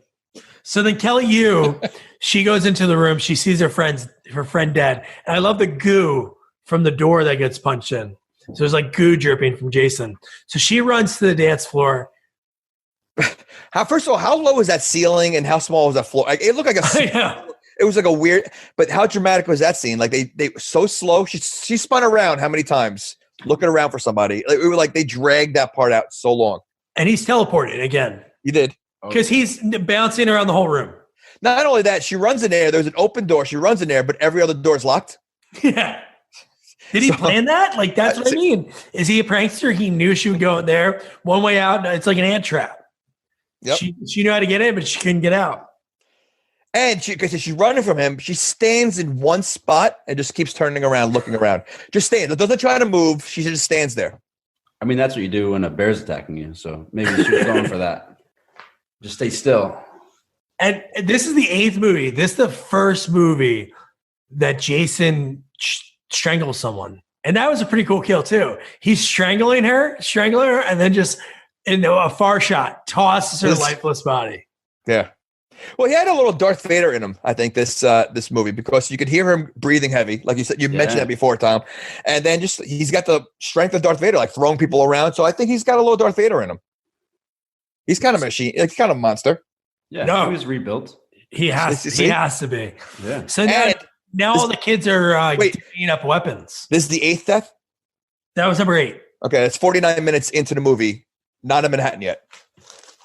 So then Kelly Yu, she goes into the room. She sees her friend dead. And I love the goo from the door that gets punched in. So there's like goo dripping from Jason. So she runs to the dance floor. First of all, how low is that ceiling and how small was that floor? Like, it looked like it was like a weird, but how dramatic was that scene? Like they so slow. She spun around how many times looking around for somebody? Like, it was like they dragged that part out so long. And he's teleported again. You did. Because he's bouncing around the whole room. Not only that, she runs in there. There's an open door. She runs in there, but every other door is locked. Yeah. Did he plan that? Like, that's what I mean. Is he a prankster? He knew she would go in there. One way out. It's like an ant trap. Yep. She knew how to get in, but she couldn't get out. And because she's running from him, she stands in one spot and just keeps turning around, looking around. Just stands. Doesn't try to move. She just stands there. I mean, that's what you do when a bear's attacking you. So maybe she was going for that. Just stay still. And this is the 8th movie. This is the first movie that Jason strangles someone. And that was a pretty cool kill, too. He's strangling her, and then just in a far shot, tosses her lifeless body. Yeah. Well, he had a little Darth Vader in him, I think, this movie, because you could hear him breathing heavy. Like you said, you mentioned that before, Tom. And then he's got the strength of Darth Vader, like throwing people around. So I think he's got a little Darth Vader in him. He's kind of a machine. He's kind of a monster. Yeah, no, he was rebuilt. He has to be. Yeah. So now all the kids are divvying up weapons. This is the 8th death? That was number 8. Okay, it's 49 minutes into the movie. Not in Manhattan yet.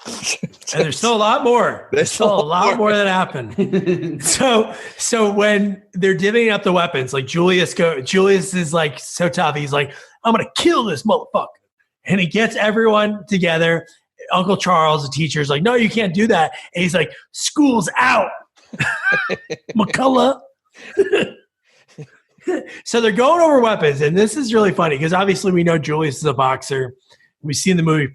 And there's still a lot more. There's still a lot more that happened. So when they're divvying up the weapons, like Julius is like so tough. He's like, I'm gonna kill this motherfucker. And he gets everyone together. Uncle Charles, the teacher's like, no, you can't do that. And he's like, school's out. McCullough. So they're going over weapons. And this is really funny because obviously we know Julius is a boxer. We've seen the movie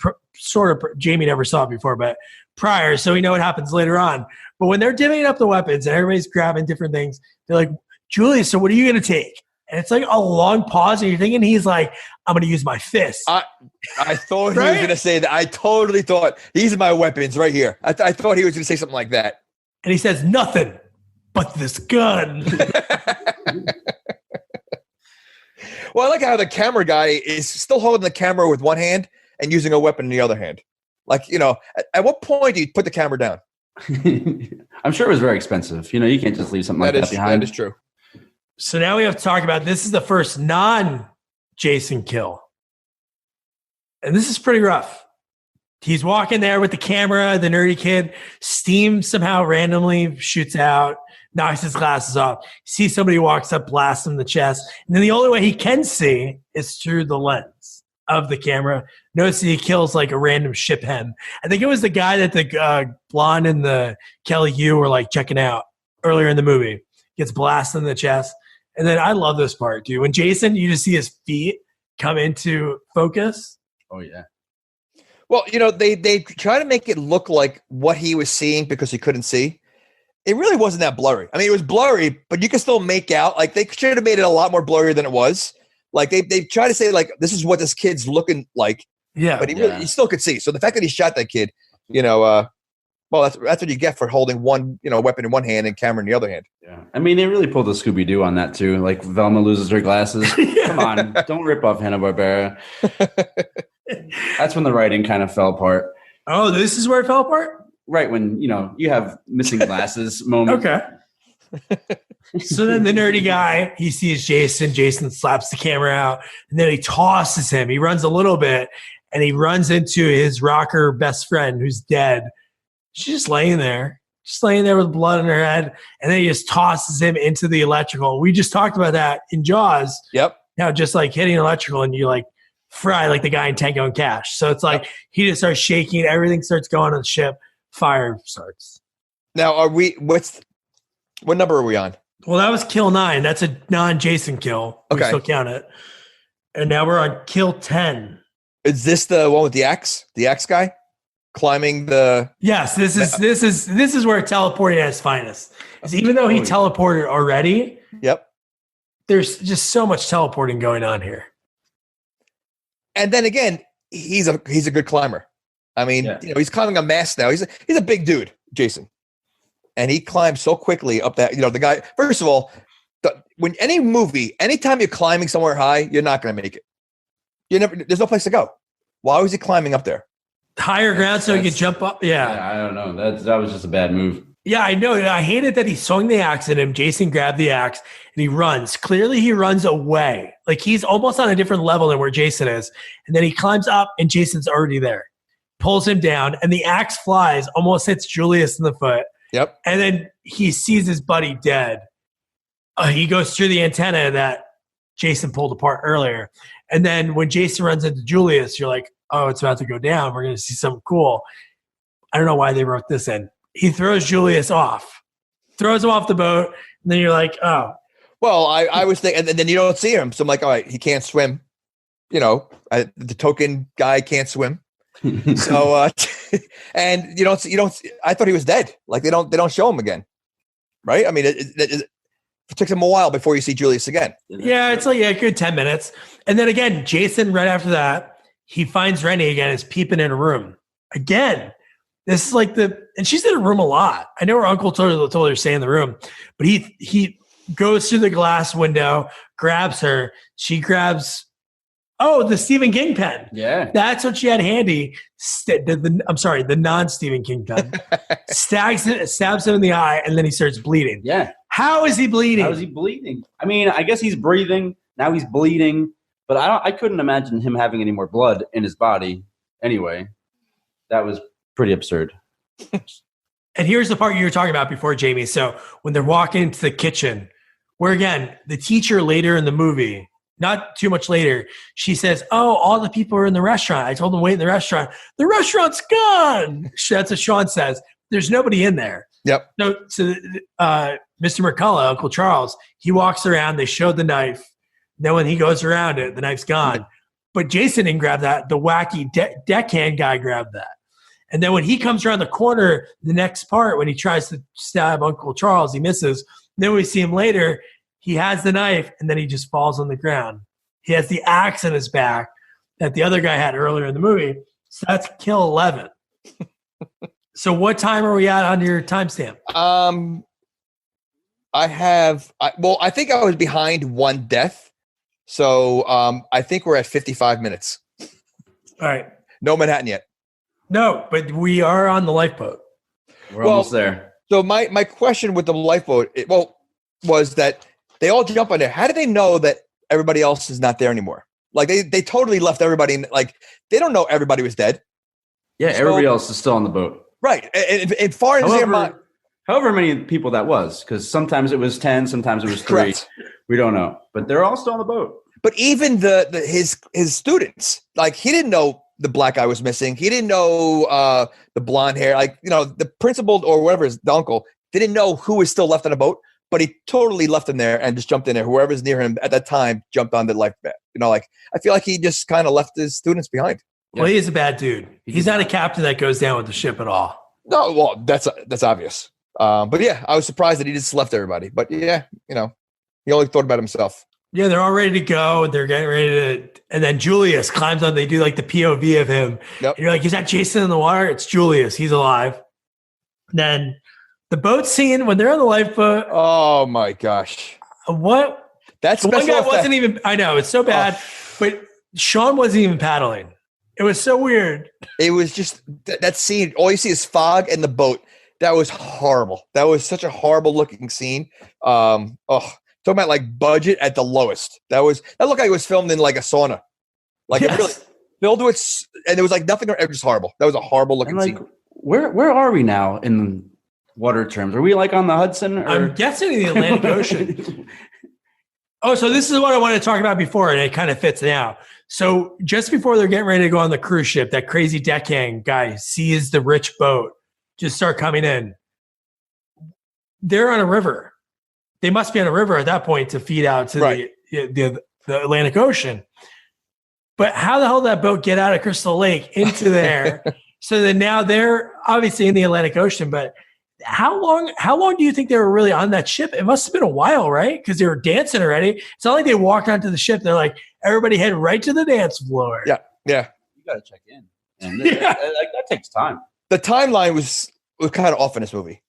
Jamie never saw it before, but prior. So we know what happens later on. But when they're divvying up the weapons and everybody's grabbing different things, they're like, Julius, so what are you going to take? And it's like a long pause, and you're thinking he's like, I'm going to use my fist. I thought he was going to say that. I totally thought, these are my weapons right here. I thought he was going to say something like that. And he says, nothing but this gun. Well, I like how the camera guy is still holding the camera with one hand and using a weapon in the other hand. Like, at what point do you put the camera down? I'm sure it was very expensive. You can't just leave something like that behind. That is true. So now we have to talk about, this is the first non-Jason kill. And this is pretty rough. He's walking there with the camera, the nerdy kid. Steam somehow randomly shoots out, knocks his glasses off. Sees somebody walks up, blasts him in the chest. And then the only way he can see is through the lens of the camera. Notice he kills like a random ship hen. I think it was the guy that the blonde and the Kelly Yu were like checking out earlier in the movie. Gets blasted in the chest. And then I love this part, dude. When Jason, you just see his feet come into focus. Oh, yeah. Well, they try to make it look like what he was seeing because he couldn't see. It really wasn't that blurry. I mean, it was blurry, but you can still make out. Like, they should have made it a lot more blurry than it was. Like, they try to say, like, this is what this kid's looking like. Yeah. But he still could see. So the fact that he shot that kid, well, that's what you get for holding one, weapon in one hand and camera in the other hand. Yeah. I mean, they really pulled the Scooby-Doo on that, too. Like, Velma loses her glasses. Come on. Don't rip off Hanna-Barbera. That's when the writing kind of fell apart. Oh, this is where it fell apart? Right, when, you have missing glasses moment. Okay. So then the nerdy guy, he sees Jason. Jason slaps the camera out, and then he tosses him. He runs a little bit, and he runs into his rocker best friend who's dead. She's just laying there with blood on her head, and then he just tosses him into the electrical. We just talked about that in Jaws. Yep. Now, just like hitting electrical, and you like fry like the guy in Tango and Cash. So it's like he just starts shaking. Everything starts going on the ship. Fire starts. Now, what number are we on? Well, that was kill 9. That's a non-Jason kill. We still count it. And now we're on kill 10. Is this the one with the axe? The axe guy climbing the? Yes, this is where teleporting at its finest. Is even though he teleported already. Yep. there's just so much teleporting going on here. And then again, he's a good climber. I mean, he's climbing a mast now. He's a big dude, Jason, and he climbs so quickly up that. The guy. First of all, when anytime you're climbing somewhere high, you're not going to make it. There's no place to go. Why was he climbing up there? Higher ground so he could jump up. Yeah, I don't know. That was just a bad move. Yeah, I know. I hated that he swung the axe at him. Jason grabbed the axe and he runs. Clearly, he runs away. Like he's almost on a different level than where Jason is. And then he climbs up and Jason's already there. Pulls him down and the axe flies, almost hits Julius in the foot. Yep. And then he sees his buddy dead. He goes through the antenna that Jason pulled apart earlier. And then when Jason runs into Julius, you're like, oh, it's about to go down. We're going to see something cool. I don't know why they wrote this in. He throws Julius off, throws him off the boat, and then you're like, oh. Well, I was thinking, and then you don't see him. So I'm like, all right, he can't swim. The token guy can't swim. So, and you don't. I thought he was dead. Like they don't show him again, right? I mean, it took him a while before you see Julius again. Yeah, it's like a good 10 minutes, and then again, Jason. Right after that, he finds Rennie again. Is peeping in a room again. This is like and she's in a room a lot. I know her uncle told her to stay in the room, but he goes through the glass window, grabs her. She grabs, the Stephen King pen. Yeah. That's what she had handy. I'm sorry, the non-Stephen King pen. Stabs him in the eye, and then he starts bleeding. Yeah. How is he bleeding? How is he bleeding? I mean, I guess he's breathing. Now he's bleeding. But I couldn't imagine him having any more blood in his body anyway. That was pretty absurd. And here's the part you were talking about before, Jamie. So when they're walking into the kitchen, where again, the teacher later in the movie, not too much later, she says, oh, all the people are in the restaurant. I told them wait in the restaurant. The restaurant's gone. That's what Sean says. There's nobody in there. Yep. So Mr. McCullough, Uncle Charles, he walks around. They showed the knife. Then when he goes around it, the knife's gone. But Jason didn't grab that. The wacky deckhand guy grabbed that. And then when he comes around the corner, the next part, when he tries to stab Uncle Charles, he misses. Then we see him later. He has the knife, and then he just falls on the ground. He has the axe in his back that the other guy had earlier in the movie. So that's kill 11. So what time are we at on your timestamp? I think I was behind one death. So I think we're at 55 minutes. All right. No Manhattan yet. No, but we are on the lifeboat. We're almost there. So my question with the lifeboat, was that they all jump on there. How do they know that everybody else is not there anymore? Like they totally left everybody in, like they don't know everybody was dead. Yeah, everybody else is still on the boat. Right. And far as their mind. However many people that was, because sometimes it was 10, sometimes it was 3. Correct. We don't know. But they're all still on the boat. But even his students, like he didn't know the black guy was missing. He didn't know the blonde hair. Like, the principal or whatever, the uncle, didn't know who was still left on the boat, but he totally left him there and just jumped in there. Whoever's near him at that time jumped on the life vest. I feel like he just kind of left his students behind. Well, he is a bad dude. He's not a captain that goes down with the ship at all. No, well, that's obvious. But yeah, I was surprised that he just left everybody. But yeah, he only thought about himself. Yeah, they're all ready to go. They're getting ready to, and then Julius climbs on. They do like the POV of him. Yep. And you're like, is that Jason in the water? It's Julius. He's alive. And then the boat scene when they're on the lifeboat. Oh my gosh! What? That's the one guy wasn't even. I know it's so bad, but Sean wasn't even paddling. It was so weird. It was just that scene. All you see is fog and the boat. That was horrible. That was such a horrible looking scene. Talking about like budget at the lowest. That looked like it was filmed in like a sauna. Like it really filled with, and it was like nothing. It was just horrible. That was a horrible looking scene. Where are we now in water terms? Are we like on the Hudson? Or? I'm guessing in the Atlantic Ocean. Oh, so this is what I wanted to talk about before, and it kind of fits now. So just before they're getting ready to go on the cruise ship, that crazy deckhand guy sees the rich boat just start coming in. They're on a river. They must be on a river at that point to feed out to the Atlantic Ocean. But how the hell did that boat get out of Crystal Lake into there? So that now they're obviously in the Atlantic Ocean, but how long do you think they were really on that ship? It must have been a while, right? Because they were dancing already. It's not like they walked onto the ship. They're like, everybody head right to the dance floor. Yeah. You got to check in. And that takes time. The timeline was kind of off in this movie,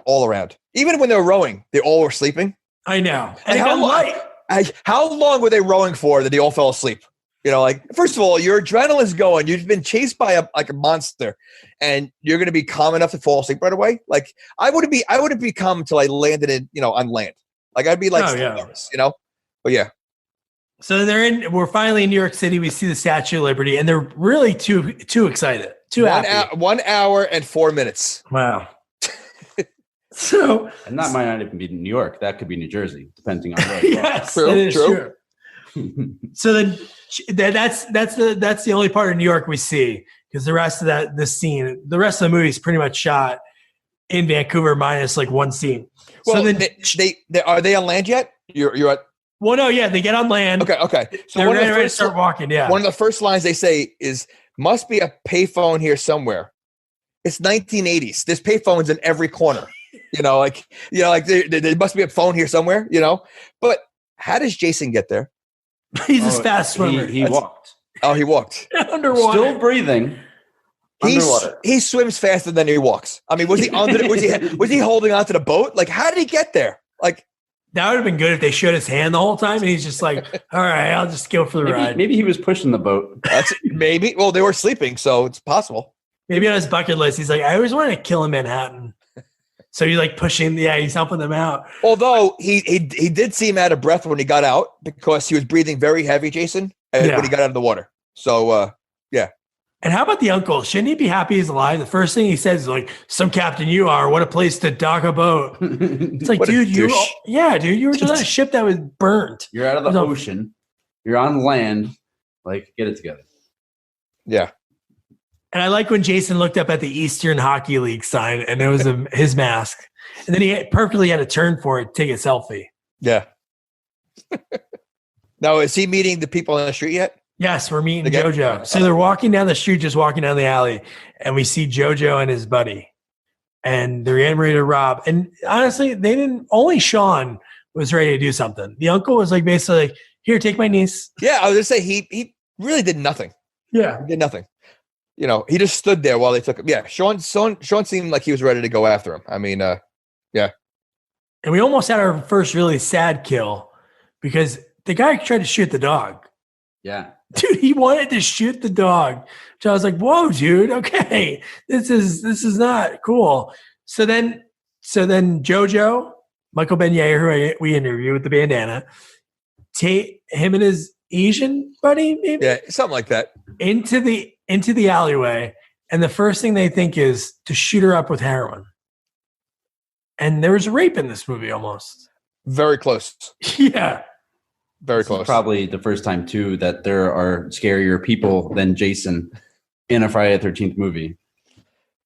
all around. Even when they were rowing, they all were sleeping. I know. And how long were they rowing for that they all fell asleep? First of all, your adrenaline's going. You've been chased by a monster, and you're going to be calm enough to fall asleep right away. Like I wouldn't be calm until I landed on land. Like I'd be nervous, But yeah. So we're finally in New York City. We see the Statue of Liberty, and they're really too excited, too happy. 1 hour and 4 minutes. Wow. And that might not even be New York. That could be New Jersey, depending on where. Yes, true. So then that's the only part of New York we see, because the rest of the scene, the rest of the movie is pretty much shot in Vancouver minus like one scene. Well, so then they are they on land yet? You're at. Well, no, yeah, they get on land. Okay. So they're ready to start walking. Yeah. One of the first lines they say is, "Must be a payphone here somewhere." It's 1980s. There's payphones in every corner. There must be a phone here somewhere. But how does Jason get there? He's a fast swimmer. He walked. Oh, he walked. Underwater. Still breathing. Underwater. He swims faster than he walks. I mean, was he was he holding onto the boat? Like, how did he get there? Like, that would have been good if they showed his hand the whole time, and he's just like, "All right, I'll just go for the ride." Maybe he was pushing the boat. Maybe. Well, they were sleeping, so it's possible. Maybe on his bucket list, he's like, "I always wanted to kill in Manhattan." So he's like pushing. Yeah, he's helping them out. Although he did seem out of breath when he got out, because he was breathing very heavy, Jason, when he got out of the water. So, yeah. And how about the uncle? Shouldn't he be happy he's alive? The first thing he says is like, "Some captain you are. What a place to dock a boat." It's like, dude, you were just on a ship that was burnt. You're out of the ocean. You're on land. Like, get it together. Yeah. And I like when Jason looked up at the Eastern Hockey League sign, and there was his mask. And then he perfectly had to turn for it, take a selfie. Yeah. Now, is he meeting the people on the street yet? Yes, we're meeting JoJo. So they're walking down the street, just walking down the alley, and we see JoJo and his buddy. And they're getting ready to rob. And honestly, only Sean was ready to do something. The uncle was like basically like, "Here, take my niece." Yeah, I was going to say, he really did nothing. Yeah. He did nothing. He just stood there while they took him. Yeah, Sean seemed like he was ready to go after him. I mean, yeah. And we almost had our first really sad kill because the guy tried to shoot the dog. Yeah. Dude, he wanted to shoot the dog. So I was like, "Whoa, dude, okay. This is not cool." So then JoJo, Michael Benyea, who we interviewed with the bandana, him and his Asian buddy, maybe? Yeah, something like that. Into the alleyway, and the first thing they think is to shoot her up with heroin. And there was rape in this movie almost. Very close. Yeah. Very This close. is probably the first time, too, that there are scarier people than Jason in a Friday the 13th movie.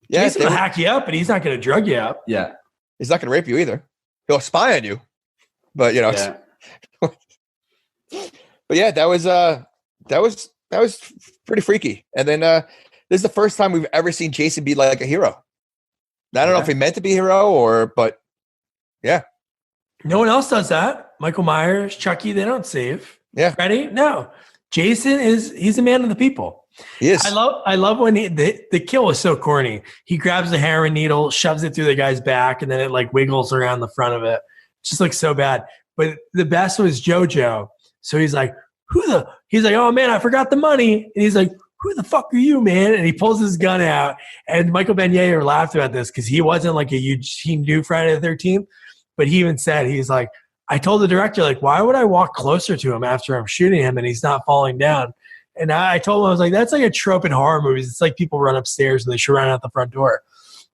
Yeah, Jason's going to hack you up, but he's not going to drug you up. Yeah. He's not going to rape you either. He'll spy on you. But, Yeah. but yeah, that was pretty freaky. And then this is the first time we've ever seen Jason be like a hero. I don't know if he meant to be a hero but yeah. No one else does that. Michael Myers, Chucky, they don't save. Yeah. Freddy? No. Jason he's a man of the people. He is. I love when the kill was so corny. He grabs the heroin needle, shoves it through the guy's back, and then it like wiggles around the front of it. It just looks so bad. But the best was JoJo. So he's like, he's like, "Oh man, I forgot the money." And he's like, "Who the fuck are you, man?" And he pulls his gun out. And Michael Benyea laughed about this because he wasn't like he knew Friday the 13th. But he even said, he's like, "I told the director, like, why would I walk closer to him after I'm shooting him and he's not falling down?" And I told him, I was like, that's like a trope in horror movies. It's like people run upstairs and they should run out the front door.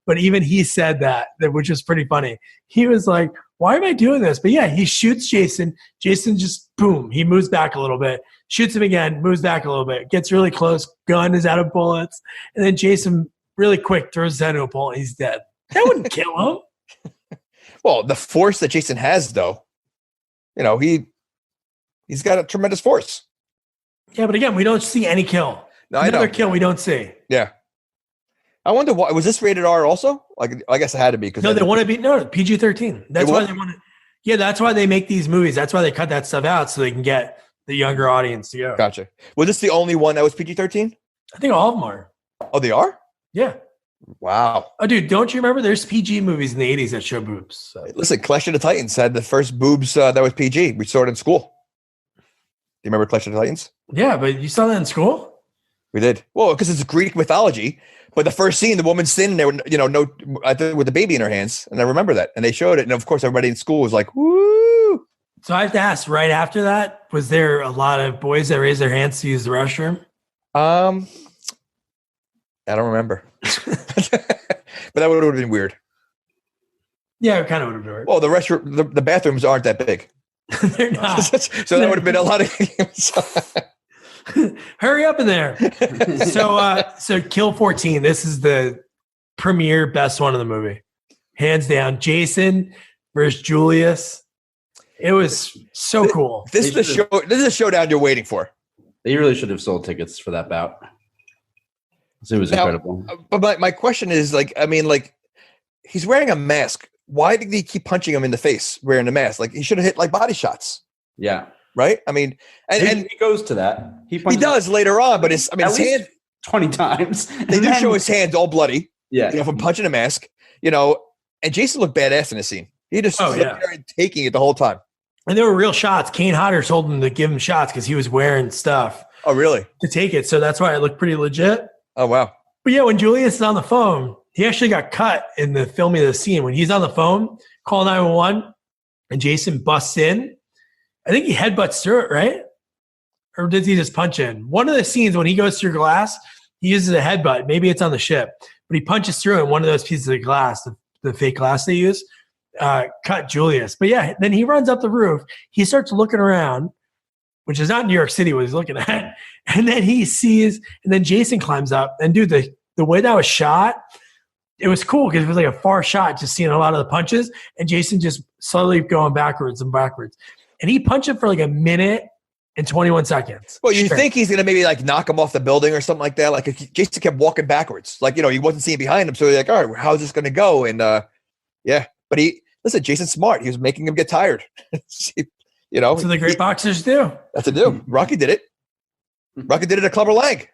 But even he said that, which was pretty funny. He was like, "Why am I doing this?" But yeah, he shoots Jason. Jason just, boom, he moves back a little bit, shoots him again, moves back a little bit, gets really close, gun is out of bullets. And then Jason, really quick, throws his head into a bullet. He's dead. That wouldn't kill him. Well, the force that Jason has, though, he's got a tremendous force. Yeah, but again, we don't see any kill. No, I know. Another kill we don't see. Yeah. I wonder why was this rated R also? Like, I guess it had to be because No, they want to be PG-13. That's why they want to. Yeah, that's why they make these movies. That's why they cut that stuff out so they can get the younger audience to go. Gotcha. Was this the only one that was PG-13? I think all of them are. Oh, they are? Yeah. Wow. Oh, dude, don't you remember? There's PG movies in the 80s that show boobs. So. Listen, Clash of the Titans had the first boobs that was PG. We saw it in school. Do you remember Clash of the Titans? Yeah, but you saw that in school? We did. Well, because it's Greek mythology. But the first scene, the woman's sitting there, I think with the baby in her hands, and I remember that. And they showed it, and of course, everybody in school was like, "Woo!" So I have to ask, right after that, was there a lot of boys that raised their hands to use the restroom? I don't remember, but that would have been weird. Yeah, it kind of would have been weird. Well, the restroom, the bathrooms aren't that big. They're not. So that would have been a lot of. Hurry up in there. So Kill 14. This is the premier best one of the movie. Hands down. Jason versus Julius. It was so cool. This is a showdown you're waiting for. They really should have sold tickets for that bout. It was incredible. But my question is, he's wearing a mask. Why did he keep punching him in the face wearing the mask? Like, he should have hit body shots. Yeah. Right? I mean, and he goes to that. He does later on, but his hand 20 times. They do show his hands all bloody. Yeah. From punching a mask, and Jason looked badass in the scene. He just stood there and taking it the whole time. And there were real shots. Kane Hodder told him to give him shots because he was wearing stuff. Oh, really? To take it. So that's why it looked pretty legit. Oh, wow. But yeah, when Julius is on the phone, he actually got cut in the filming of the scene. When he's on the phone, call 911, and Jason busts in. I think he headbutts through it, right? Or does he just punch in? One of the scenes when he goes through glass, he uses a headbutt. Maybe it's on the ship, but he punches through in one of those pieces of glass, the fake glass they use, cut Julius. But yeah, then he runs up the roof. He starts looking around, which is not New York City what he's looking at. And then he sees, and then Jason climbs up. And dude, the way that was shot, it was cool because it was like a far shot, just seeing a lot of the punches, and Jason just slowly going backwards and backwards. And he punched him for like a minute and 21 seconds. Well, you think he's going to maybe knock him off the building or something like that. Like, Jason kept walking backwards. He wasn't seeing behind him. So he's like, all right, how's this going to go? And yeah, but listen, Jason's smart. He was making him get tired. That's what the great boxers do. That's what they do. Rocky did it. Rocky did it at Clubber Lang.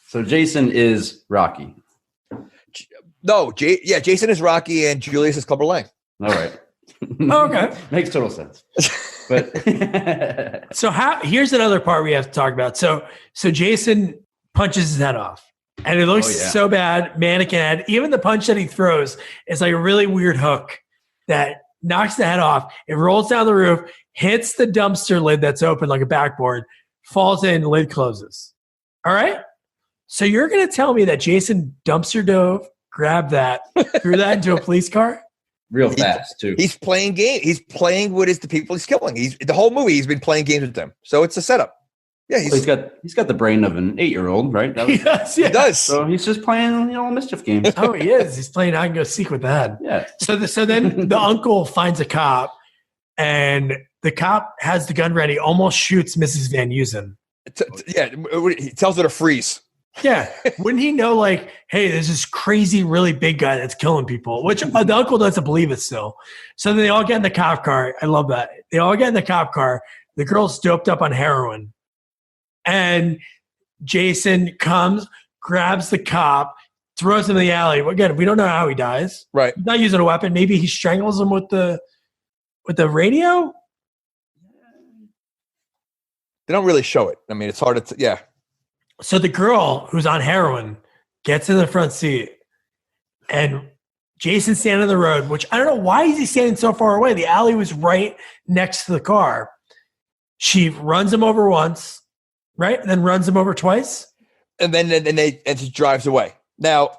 So Jason is Rocky. No, Jason is Rocky and Julius is Clubber Lang. All right. Oh, okay. Makes total sense. But so here's another part we have to talk about. So Jason punches his head off. And it looks so bad, mannequin head. Even the punch that he throws is like a really weird hook that knocks the head off. It rolls down the roof, hits the dumpster lid that's open like a backboard, falls in, lid closes. All right? So you're going to tell me that Jason dumpster dove, grabbed that, threw that into a police car? Real fast, too. He's playing game. He's playing with the people he's killing. The whole movie, he's been playing games with them. So it's a setup. Yeah, he's got the brain of an 8-year-old, right? He does. So he's just playing, mischief games. Oh, he is. He's playing hide and go seek with that. Yeah. So then the uncle finds a cop, and the cop has the gun ready, almost shoots Mrs. Van Heusen. He tells her to freeze. Yeah. Wouldn't he know, like, hey, there's this crazy, really big guy that's killing people, which the uncle doesn't believe it still. So then they all get in the cop car. I love that. They all get in the cop car. The girl's doped up on heroin. And Jason comes, grabs the cop, throws him in the alley. Again, we don't know how he dies. Right. He's not using a weapon. Maybe he strangles him with the radio. They don't really show it. I mean, it's hard to, yeah. So the girl who's on heroin gets in the front seat, and Jason's standing on the road, which I don't know, why is he standing so far away? The alley was right next to the car. She runs him over once, right? And then runs him over twice. And then she drives away. Now,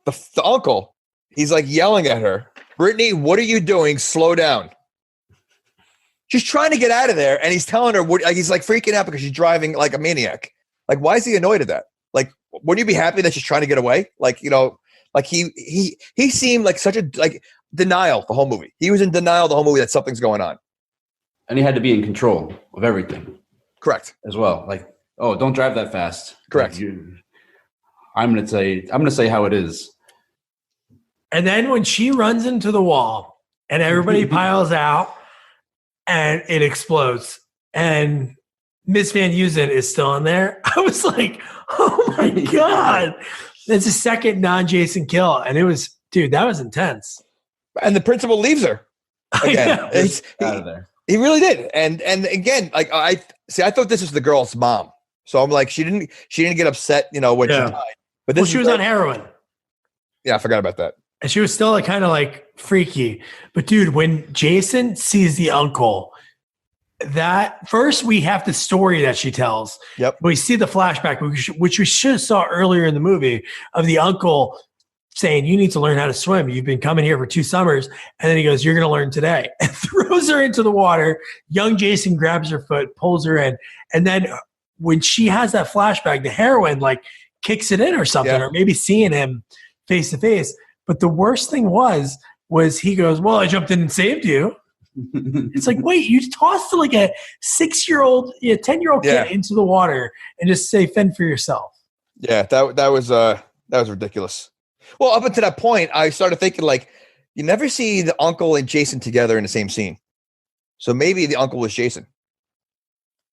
the uncle, he's like yelling at her, Brittany, what are you doing? Slow down. She's trying to get out of there, and he's telling her, he's like freaking out because she's driving like a maniac. Like, why is he annoyed at that? Like, wouldn't you be happy that she's trying to get away? Like, he seemed like such a denial the whole movie. He was in denial the whole movie that something's going on. And he had to be in control of everything. Correct. As well. Like, oh, don't drive that fast. Correct. Like I'm gonna say how it is. And then when she runs into the wall and everybody piles out and it explodes and Miss Van Heusen is still in there, I was like, oh my God. It's a second non-Jason kill. And it was, dude, that was intense. And the principal leaves her again. He's out of there. He really did. And again, like I thought this was the girl's mom. So I'm like, she didn't get upset, when she died. But this she was on heroin. Yeah, I forgot about that. And she was still like, kind of like freaky. But dude, when Jason sees the uncle, that first we have the story that she tells. Yep. We see the flashback, which we should have saw earlier in the movie, of the uncle saying, you need to learn how to swim. You've been coming here for 2 summers. And then he goes, you're going to learn today. And throws her into the water. Young Jason grabs her foot, pulls her in. And then when she has that flashback, the heroine like kicks it in or something, or maybe seeing him face to face. But the worst thing was he goes, well, I jumped in and saved you. It's like, wait, you tossed like a 6-year-old, 10-year-old kid into the water and just say, fend for yourself. Yeah, that was ridiculous. Well, up until that point, I started thinking like, you never see the uncle and Jason together in the same scene. So maybe the uncle was Jason.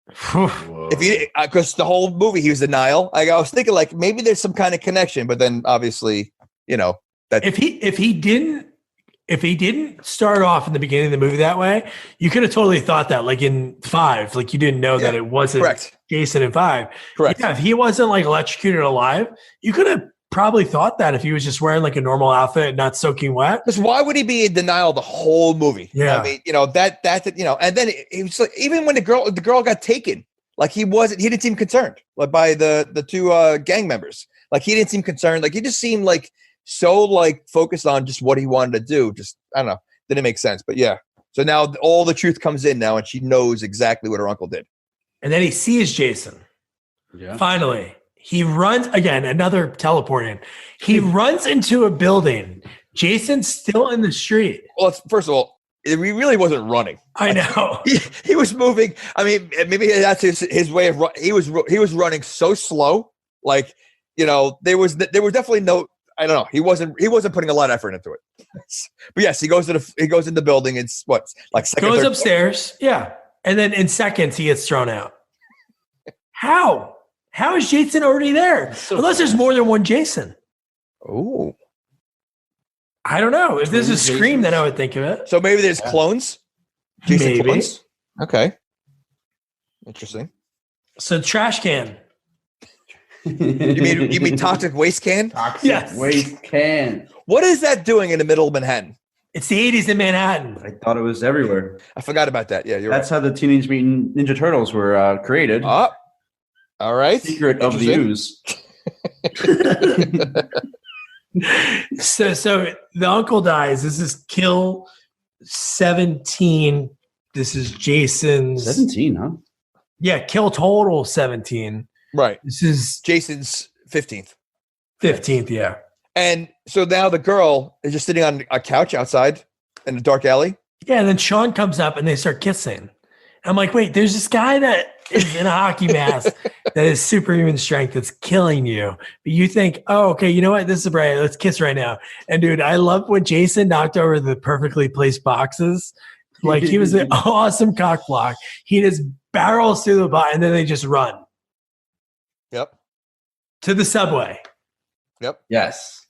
If you, because the whole movie he was denial. I was thinking like maybe there's some kind of connection, but then obviously, that if he didn't start off in the beginning of the movie that way, you could have totally thought that, like in 5, like you didn't know that it wasn't Jason in 5. Correct. Yeah, if he wasn't like electrocuted alive, you could have probably thought that if he was just wearing like a normal outfit and not soaking wet. Because why would he be in denial the whole movie? Yeah. I mean, and then it was like, even when the girl got taken, like he didn't seem concerned like by the 2 gang members. Like he didn't seem concerned. Like he just seemed like so like focused on just what he wanted to do. Just, I don't know. Didn't make sense, but yeah. So now all the truth comes in now and she knows exactly what her uncle did. And then he sees Jason. Yeah. Finally. He runs again, another teleporting. He runs into a building. Jason's still in the street. Well, first of all, he really wasn't running. I know. He was moving. I mean, maybe that's his way of running. He was running so slow. Like, there was definitely no, I don't know. He wasn't putting a lot of effort into it. But yes, he goes in the building. It's what, like second, goes upstairs. Floor. Yeah. And then in seconds he gets thrown out. How? How is Jason already there? Unless there's more than one Jason. Oh. I don't know. If there's a Scream, then I would think of it. So maybe there's clones? Jason maybe. Clones? Okay. Interesting. So trash can. You mean toxic waste can? Toxic waste can. What is that doing in the middle of Manhattan? It's the 80s in Manhattan. I thought it was everywhere. I forgot about that. Yeah, That's how the Teenage Mutant Ninja Turtles were created. Oh. All right. Secret of the ooze. So the uncle dies. This is kill 17. This is Jason's 17, huh? Yeah, kill total 17. Right. This is Jason's 15th. 15th, yeah. And so now the girl is just sitting on a couch outside in a dark alley. Yeah, and then Sean comes up and they start kissing. I'm like, wait, there's this guy that is in a hockey mask that is superhuman strength that's killing you. But you think, oh, okay, you know what? This is Bray. Let's kiss right now. And dude, I love when Jason knocked over the perfectly placed boxes. Like he was an awesome cock block. He just barrels through the bot and then they just run. Yep. To the subway. Yep. Yes.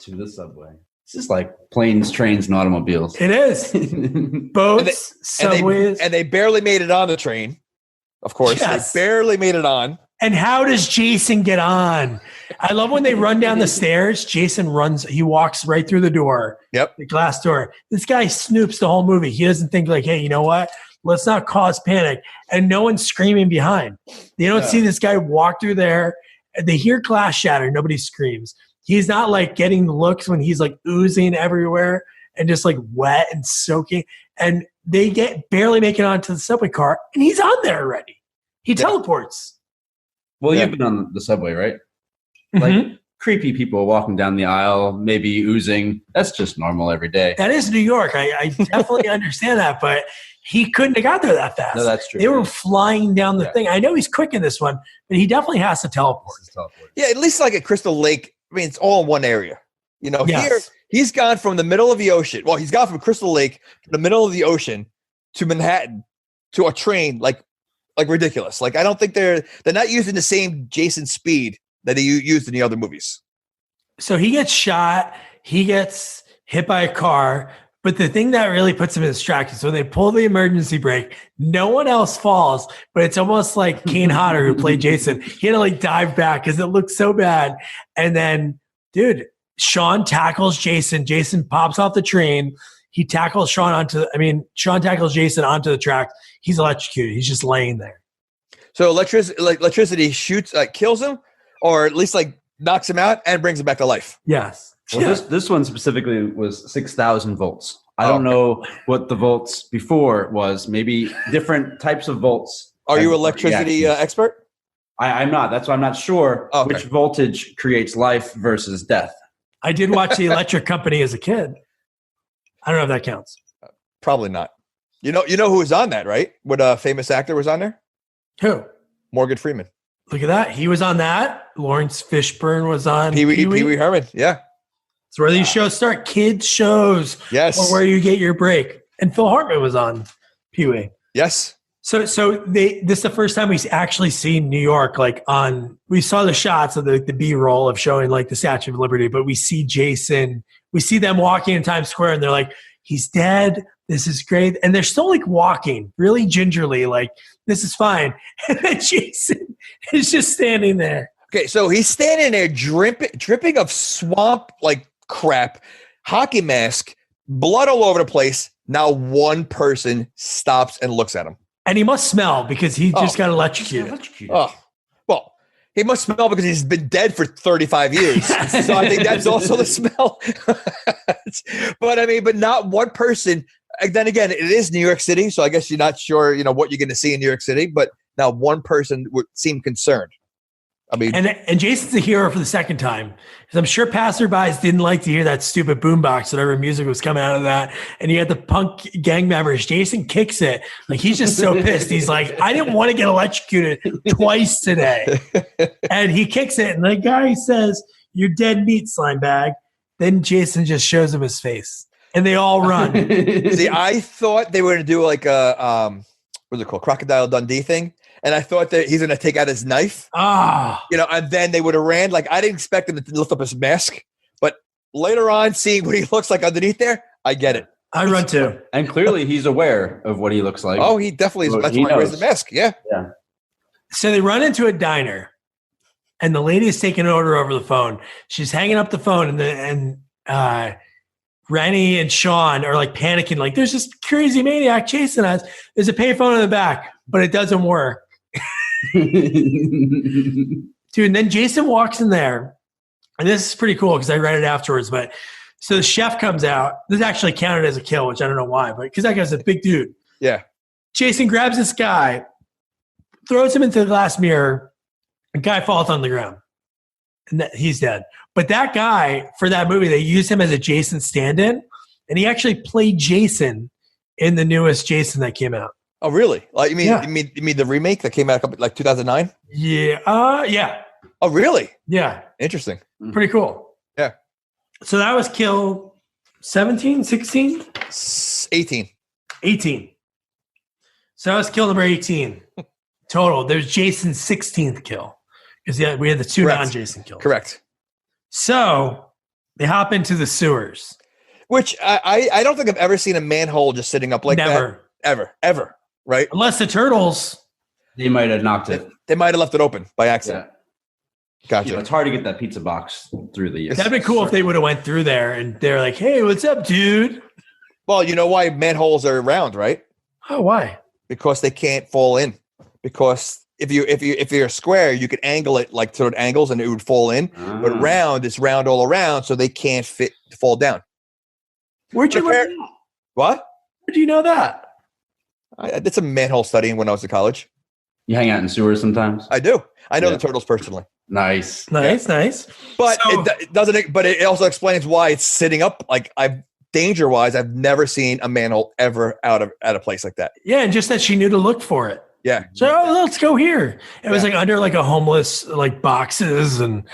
To the subway. This is like planes, trains, and automobiles. It is. Boats, subways. And they barely made it on the train. Of course. Yes. They barely made it on. And how does Jason get on? I love when they run down the stairs. Jason runs. He walks right through the door. Yep. The glass door. This guy snoops the whole movie. He doesn't think like, hey, you know what? Let's not cause panic. And no one's screaming behind. They don't see this guy walk through there. They hear glass shatter. Nobody screams. He's not like getting looks when he's like oozing everywhere and just like wet and soaking. And they barely make it onto the subway car and he's on there already. He teleports. Well, you've been on the subway, right? Like creepy people walking down the aisle, maybe oozing. That's just normal every day. That is New York. I definitely understand that. But he couldn't have got there that fast. No, that's true. They were flying down the thing. I know he's quick in this one, but he definitely has to teleport. Yeah, at least like at Crystal Lake, I mean, it's all in one area. You know, Yes. here he's gone from the middle of the ocean. Well, he's gone from Crystal Lake to the middle of the ocean to Manhattan to a train, like ridiculous. Like I don't think they're not using the same Jason speed that he used in the other movies. So he gets shot. He gets hit by a car. But the thing that really puts him in distraction, so they pull the emergency brake. No one else falls, but it's almost like Kane Hodder, who played Jason. He had to like dive back because it looked so bad. And then, dude, Sean tackles Jason. Jason pops off the train. He tackles Sean tackles Jason onto the track. He's electrocuted. He's just laying there. So electricity shoots, kills him, or at least like knocks him out and brings him back to life. Yes. Well, this one specifically was 6,000 volts. I don't know what the volts before was. Maybe different types of volts. Are you electricity expert? I'm not. That's why I'm not sure which voltage creates life versus death. I did watch The Electric Company as a kid. I don't know if that counts. Probably not. You know who was on that, right? What famous actor was on there? Who? Morgan Freeman. Look at that. He was on that. Lawrence Fishburne was on Pee Wee Herman. Yeah. It's where these shows start. Kids shows. Yes. Or where you get your break. And Phil Hartman was on Pee Wee. Yes. So this is the first time we've actually seen New York, we saw the shots of the B-roll of showing like the Statue of Liberty, but we see Jason, we see them walking in Times Square and they're like, he's dead. This is great. And they're still like walking really gingerly, like this is fine. And then Jason is just standing there. Okay. So he's standing there dripping of swamp, like crap, hockey mask, blood all over the place. Now one person stops and looks at him. And he must smell because he just got electrocuted. Oh, well, he must smell because he's been dead for 35 years. So I think that's also the smell. But not one person. And then again, it is New York City. So I guess you're not sure, what you're going to see in New York City. But now one person would seem concerned. And Jason's a hero for the second time. Because I'm sure passerbys didn't like to hear that stupid boombox, whatever music was coming out of that. And you had the punk gang members. Jason kicks it. Like, he's just so pissed. He's like, I didn't want to get electrocuted twice today. And he kicks it. And the guy says, you're dead meat, slime bag. Then Jason just shows him his face. And they all run. See, I thought they were going to do like a, what's it called? Crocodile Dundee thing. And I thought that he's going to take out his knife, and then they would have ran. Like, I didn't expect him to lift up his mask, but later on, seeing what he looks like underneath there, I get it. I run too. And clearly he's aware of what he looks like. Oh, he definitely is. Well, That's he why he wears knows. the mask. Yeah. So they run into a diner and the lady is taking an order over the phone. She's hanging up the phone and Rennie and Sean are like panicking. Like, there's this crazy maniac chasing us. There's a payphone in the back, but it doesn't work. Dude, and then Jason walks in there, and this is pretty cool because I read it afterwards. But so the chef comes out. This actually counted as a kill, which I don't know why, but because that guy's a big dude. Yeah. Jason grabs this guy, throws him into the glass mirror. The guy falls on the ground, and he's dead. But that guy, for that movie, they used him as a Jason stand-in, and he actually played Jason in the newest Jason that came out. Oh, really? Like, you mean the remake that came out like 2009? Yeah. Yeah. Oh, really? Yeah. Interesting. Pretty cool. Yeah. So that was kill 17, 16? 18. 18. So that was kill number 18. Total. There's Jason's 16th kill. Because we had the two non-Jason kills. Correct. So they hop into the sewers. Which I don't think I've ever seen a manhole just sitting up like that. Ever. Right? Unless the turtles. They might have knocked it. They might have left it open by accident. Yeah. Gotcha. It's hard to get that pizza box through the years. That'd be cool if they would have went through there and they're like, hey, what's up, dude? Well, you know why manholes are round, right? Oh, why? Because they can't fall in. Because if you're square, you could angle it like sort of angles and it would fall in. But round is round all around, so they can't fall down. Where'd you learn that? What? Where do you know that? I did some manhole studying when I was in college. You hang out in sewers sometimes? I do. I know the turtles personally. Nice. Nice. But it doesn't. But it also explains why it's sitting up. Like, I've danger wise, I've never seen a manhole ever out of place like that. Yeah, and just that she knew to look for it. Yeah. So let's go here. It was like under like a homeless like boxes and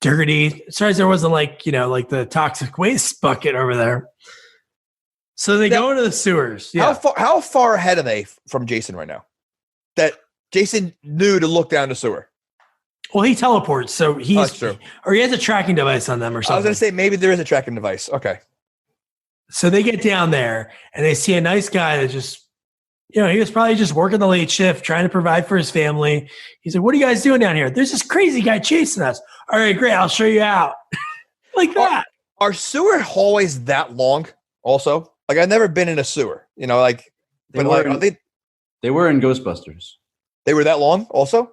dirty. Sorry, there wasn't like, like the toxic waste bucket over there. So they go into the sewers. Yeah. How far ahead are they from Jason right now? That Jason knew to look down the sewer. Well, he teleports, so he has a tracking device on them or something. I was going to say maybe there is a tracking device. Okay. So they get down there and they see a nice guy that just, he was probably just working the late shift, trying to provide for his family. He's like, "What are you guys doing down here?" "There's this crazy guy chasing us." "All right, great. I'll show you out." Like that. Are sewer hallways that long also? Like, I've never been in a sewer, they were in Ghostbusters. They were that long also?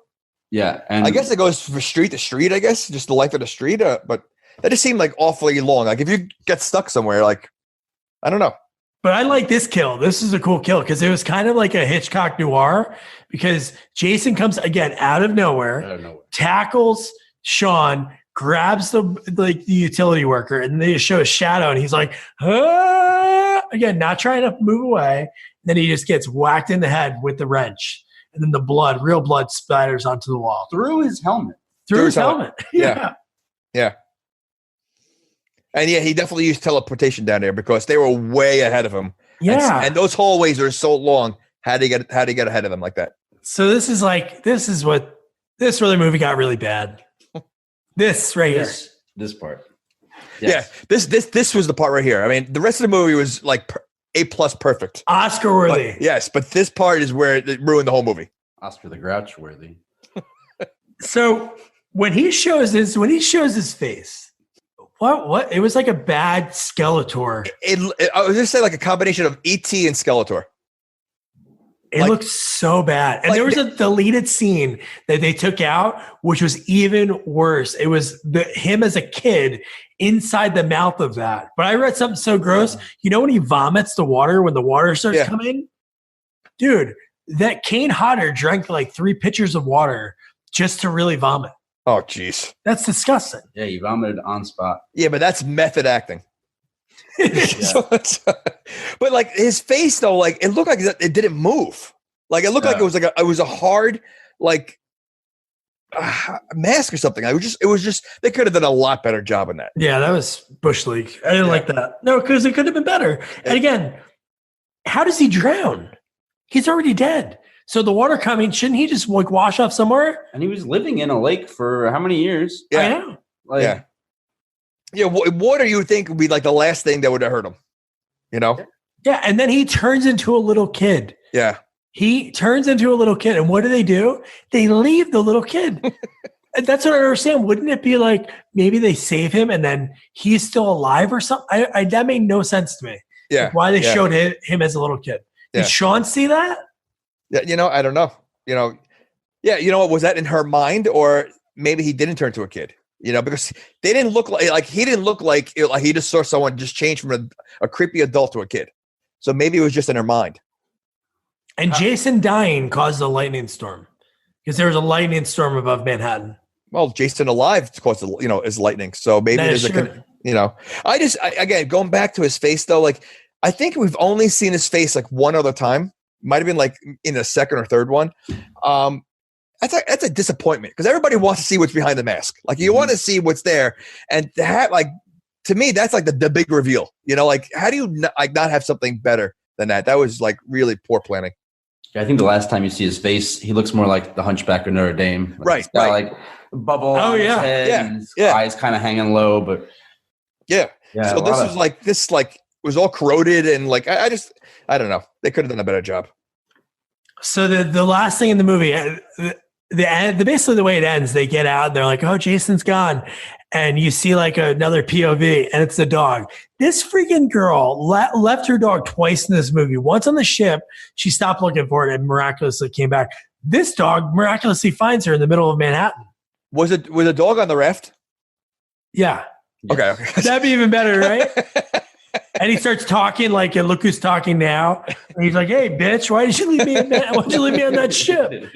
Yeah. And I guess it goes from street to street, I guess, just the length of the street. But that just seemed like awfully long. Like, if you get stuck somewhere, like, I don't know. But I like this kill. This is a cool kill because it was kind of like a Hitchcock noir because Jason comes again out of nowhere, tackles Sean, grabs the utility worker, and they just show a shadow, and he's like, "Ah!" Again, not trying to move away. Then he just gets whacked in the head with the wrench, and then the real blood spatters onto the wall through his helmet. Through his helmet. Yeah. And he definitely used teleportation down there because they were way ahead of him. Yeah. And those hallways are so long. How do you get ahead of them like that? So this is where the movie got really bad. This right here. This part. Yes. Yeah. This was the part right here. I mean, the rest of the movie was like A+ perfect. Oscar worthy. Yes, but this part is where it ruined the whole movie. Oscar the Grouch worthy. So when he shows his face, what? It was like a bad Skeletor. I was just saying like a combination of E.T. and Skeletor. It looked so bad. And there was a deleted scene that they took out, which was even worse. It was him as a kid inside the mouth of that. But I read something so gross. When he vomits the water when the water starts coming? Dude, that Kane Hodder drank like 3 pitchers of water just to really vomit. Oh, jeez. That's disgusting. Yeah, he vomited on spot. Yeah, but that's method acting. But like his face though, like it looked like it didn't move. Like it looked like it was a hard like mask or something. It was just they could have done a lot better job on that. Yeah, that was Bush League. I didn't like that. No, because it could have been better. And again, how does he drown? He's already dead. So the water coming, shouldn't he just like wash off somewhere? And he was living in a lake for how many years? Yeah. I know. Water you would think would be like the last thing that would have hurt him. Yeah, and then he turns into a little kid. Yeah. He turns into a little kid. And what do? They leave the little kid. And that's what I understand. Wouldn't it be like maybe they save him and then he's still alive or something? That made no sense to me. Yeah. Like why they showed him as a little kid. Did Sean see that? Yeah, I don't know. What was that in her mind, or maybe he didn't turn to a kid? Because they didn't look like he didn't look like he just saw someone just change from a creepy adult to a kid. So maybe it was just in her mind. And Jason dying caused a lightning storm because there was a lightning storm above Manhattan. Well, Jason alive caused is lightning. So maybe there's again going back to his face though. Like I think we've only seen his face like one other time. Might have been like in the second or third one. That's a disappointment because everybody wants to see what's behind the mask. Like you want to see what's there, and that to me that's like the big reveal. Like how do you not have something better than that? That was like really poor planning. I think the last time you see his face, he looks more like the Hunchback of Notre Dame. Right. Like a bubble on his head and his eyes kind of hanging low, but yeah. So this was like was all corroded and like I don't know. They could have done a better job. So the last thing in the movie, basically the way it ends, they get out and they're like, "Oh, Jason's gone," and you see like another POV, and it's the dog. This freaking girl left her dog twice in this movie. Once on the ship, she stopped looking for it and miraculously came back. This dog miraculously finds her in the middle of Manhattan. Was a dog on the raft? Yeah. Okay. That'd be even better, right? And he starts talking like, look who's talking now. And he's like, "Hey, bitch, why did you leave me on that ship?"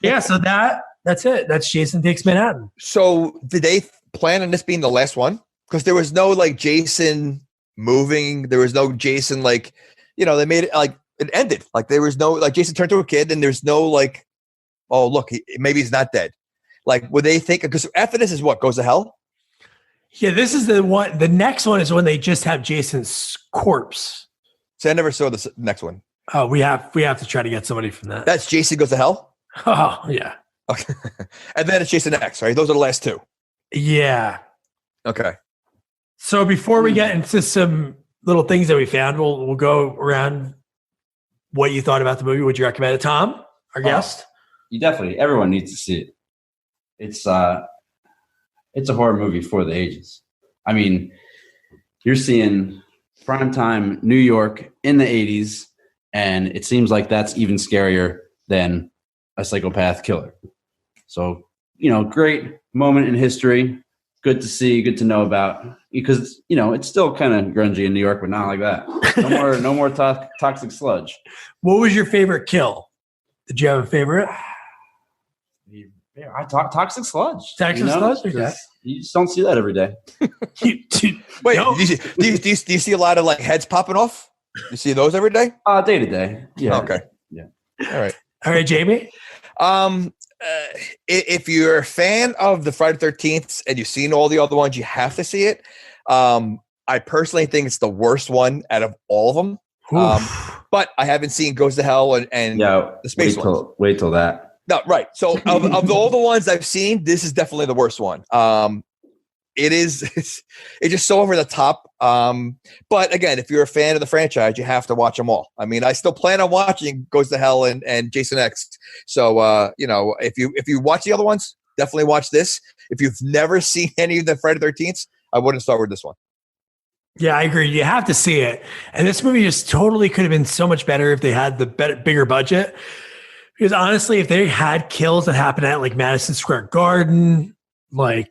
Yeah, so that's it. That's Jason Takes Manhattan. So did they plan on this being the last one? Because there was no like Jason moving. There was no Jason, like, they made it like it ended. Like there was no, like Jason turned to a kid and there's no like, oh, look, maybe he's not dead. Like, would they think, because after this is what goes to hell? Yeah, this is the one. The next one is when they just have Jason's corpse. So I never saw the next one. Oh, we have to try to get somebody from that. That's Jason Goes to Hell? Oh, yeah. Okay. And then it's Jason X, right? Those are the last two. Yeah. Okay. So before we get into some little things that we found, we'll go around what you thought about the movie. Would you recommend it, Tom, our guest? Everyone needs to see it. It's a horror movie for the ages. I mean, you're seeing primetime New York in the 80s, and it seems like that's even scarier than a psychopath killer. So, great moment in history. Good to see, good to know about, because, it's still kind of grungy in New York, but not like that. No more toxic sludge. What was your favorite kill? Did you have a favorite? Yeah, toxic sludge. Toxic sludge? Okay. You just don't see that every day. Wait, no. do you see a lot of like heads popping off? You see those every day? Day to day. Yeah. Okay. Yeah. All right, Jamie. If you're a fan of the Friday the 13th and you've seen all the other ones, you have to see it. I personally think it's the worst one out of all of them. But I haven't seen Goes to Hell and the space ones. Wait till that. No, right. So of all the ones I've seen, this is definitely the worst one. It's just so over the top. But again, if you're a fan of the franchise, you have to watch them all. I mean, I still plan on watching Goes to Hell and Jason X. So, if you watch the other ones, definitely watch this. If you've never seen any of the Friday the 13th, I wouldn't start with this one. Yeah, I agree. You have to see it. And this movie just totally could have been so much better if they had the bigger budget. Because honestly, if they had kills that happened at like Madison Square Garden, they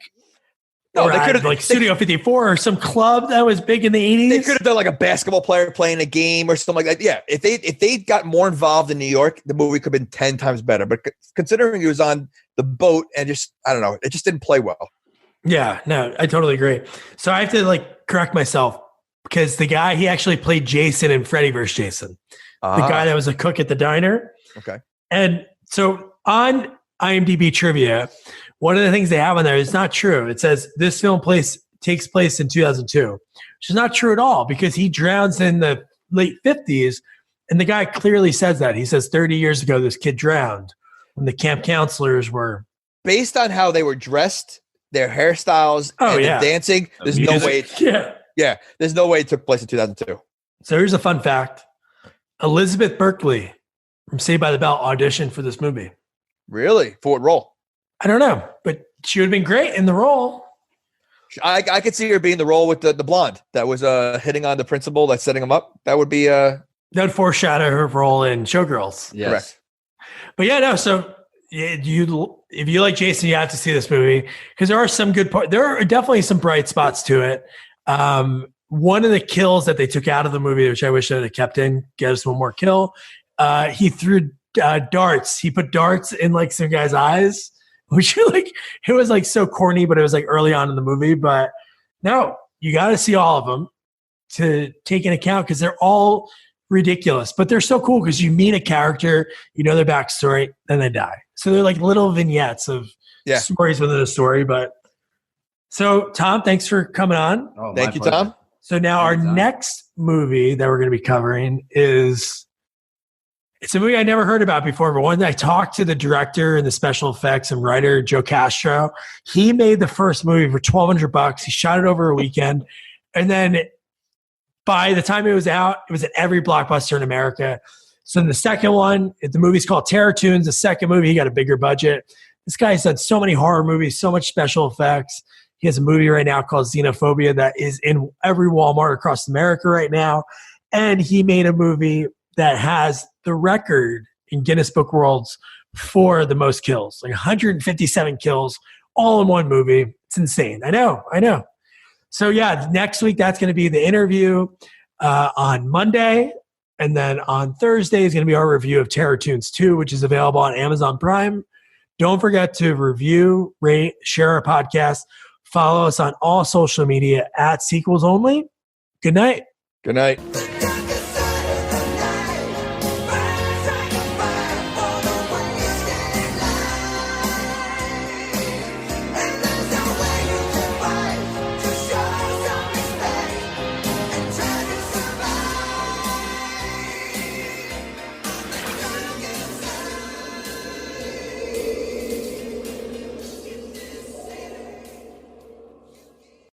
could have like Studio 54 or some club that was big in the 80s. They could have done like a basketball player playing a game or something like that. Yeah, if they got more involved in New York, the movie could have been 10 times better. But considering he was on the boat and just, I don't know, it just didn't play well. Yeah, no, I totally agree. So I have to correct myself because the guy, he actually played Jason in Freddy vs. Jason. The guy that was a cook at the diner. Okay. And so on IMDb trivia, one of the things they have on there is not true. It says this film takes place in 2002, which is not true at all because he drowns in the late 50s. And the guy clearly says that. He says 30 years ago, this kid drowned when the camp counselors were. Based on how they were dressed, their hairstyles, and the dancing, there's no way. Yeah, there's no way it took place in 2002. So here's a fun fact. Elizabeth Berkley from Saved by the Bell auditioned for this movie. Really? For what role? I don't know, but she would have been great in the role. I could see her being the role with the blonde that was hitting on the principal that's setting him up. That would be that would foreshadow her role in Showgirls. Yes. Correct. But yeah, no. So if you like Jason, you have to see this movie because there are some good parts. There are definitely some bright spots to it. One of the kills that they took out of the movie, which I wish they had kept in, get us one more kill. He threw darts. He put darts in some guy's eyes, which it was so corny, but it was early on in the movie. But no, you got to see all of them to take into account because they're all ridiculous, but they're so cool because you meet a character, you know their backstory, then they die. So they're like little vignettes of stories within a story. But so Tom, thanks for coming on. Oh, thank you, Tom. So now our next movie that we're going to be covering it's a movie I never heard about before, but one that I talked to the director and the special effects and writer, Joe Castro. He made the first movie for $1,200. He shot it over a weekend. And then by the time it was out, it was at every Blockbuster in America. So in the second one, the movie's called Terror Tunes. The second movie, he got a bigger budget. This guy's done so many horror movies, so much special effects. He has a movie right now called Xenophobia that is in every Walmart across America right now. And he made a movie that has the record in Guinness Book Worlds for the most kills, 157 kills all in one movie. It's insane. I know. So yeah, next week, that's going to be the interview on Monday. And then on Thursday is going to be our review of Terror Tunes 2, which is available on Amazon Prime. Don't forget to review, rate, share our podcast. Follow us on all social media at Sequels Only. Good night. Good night.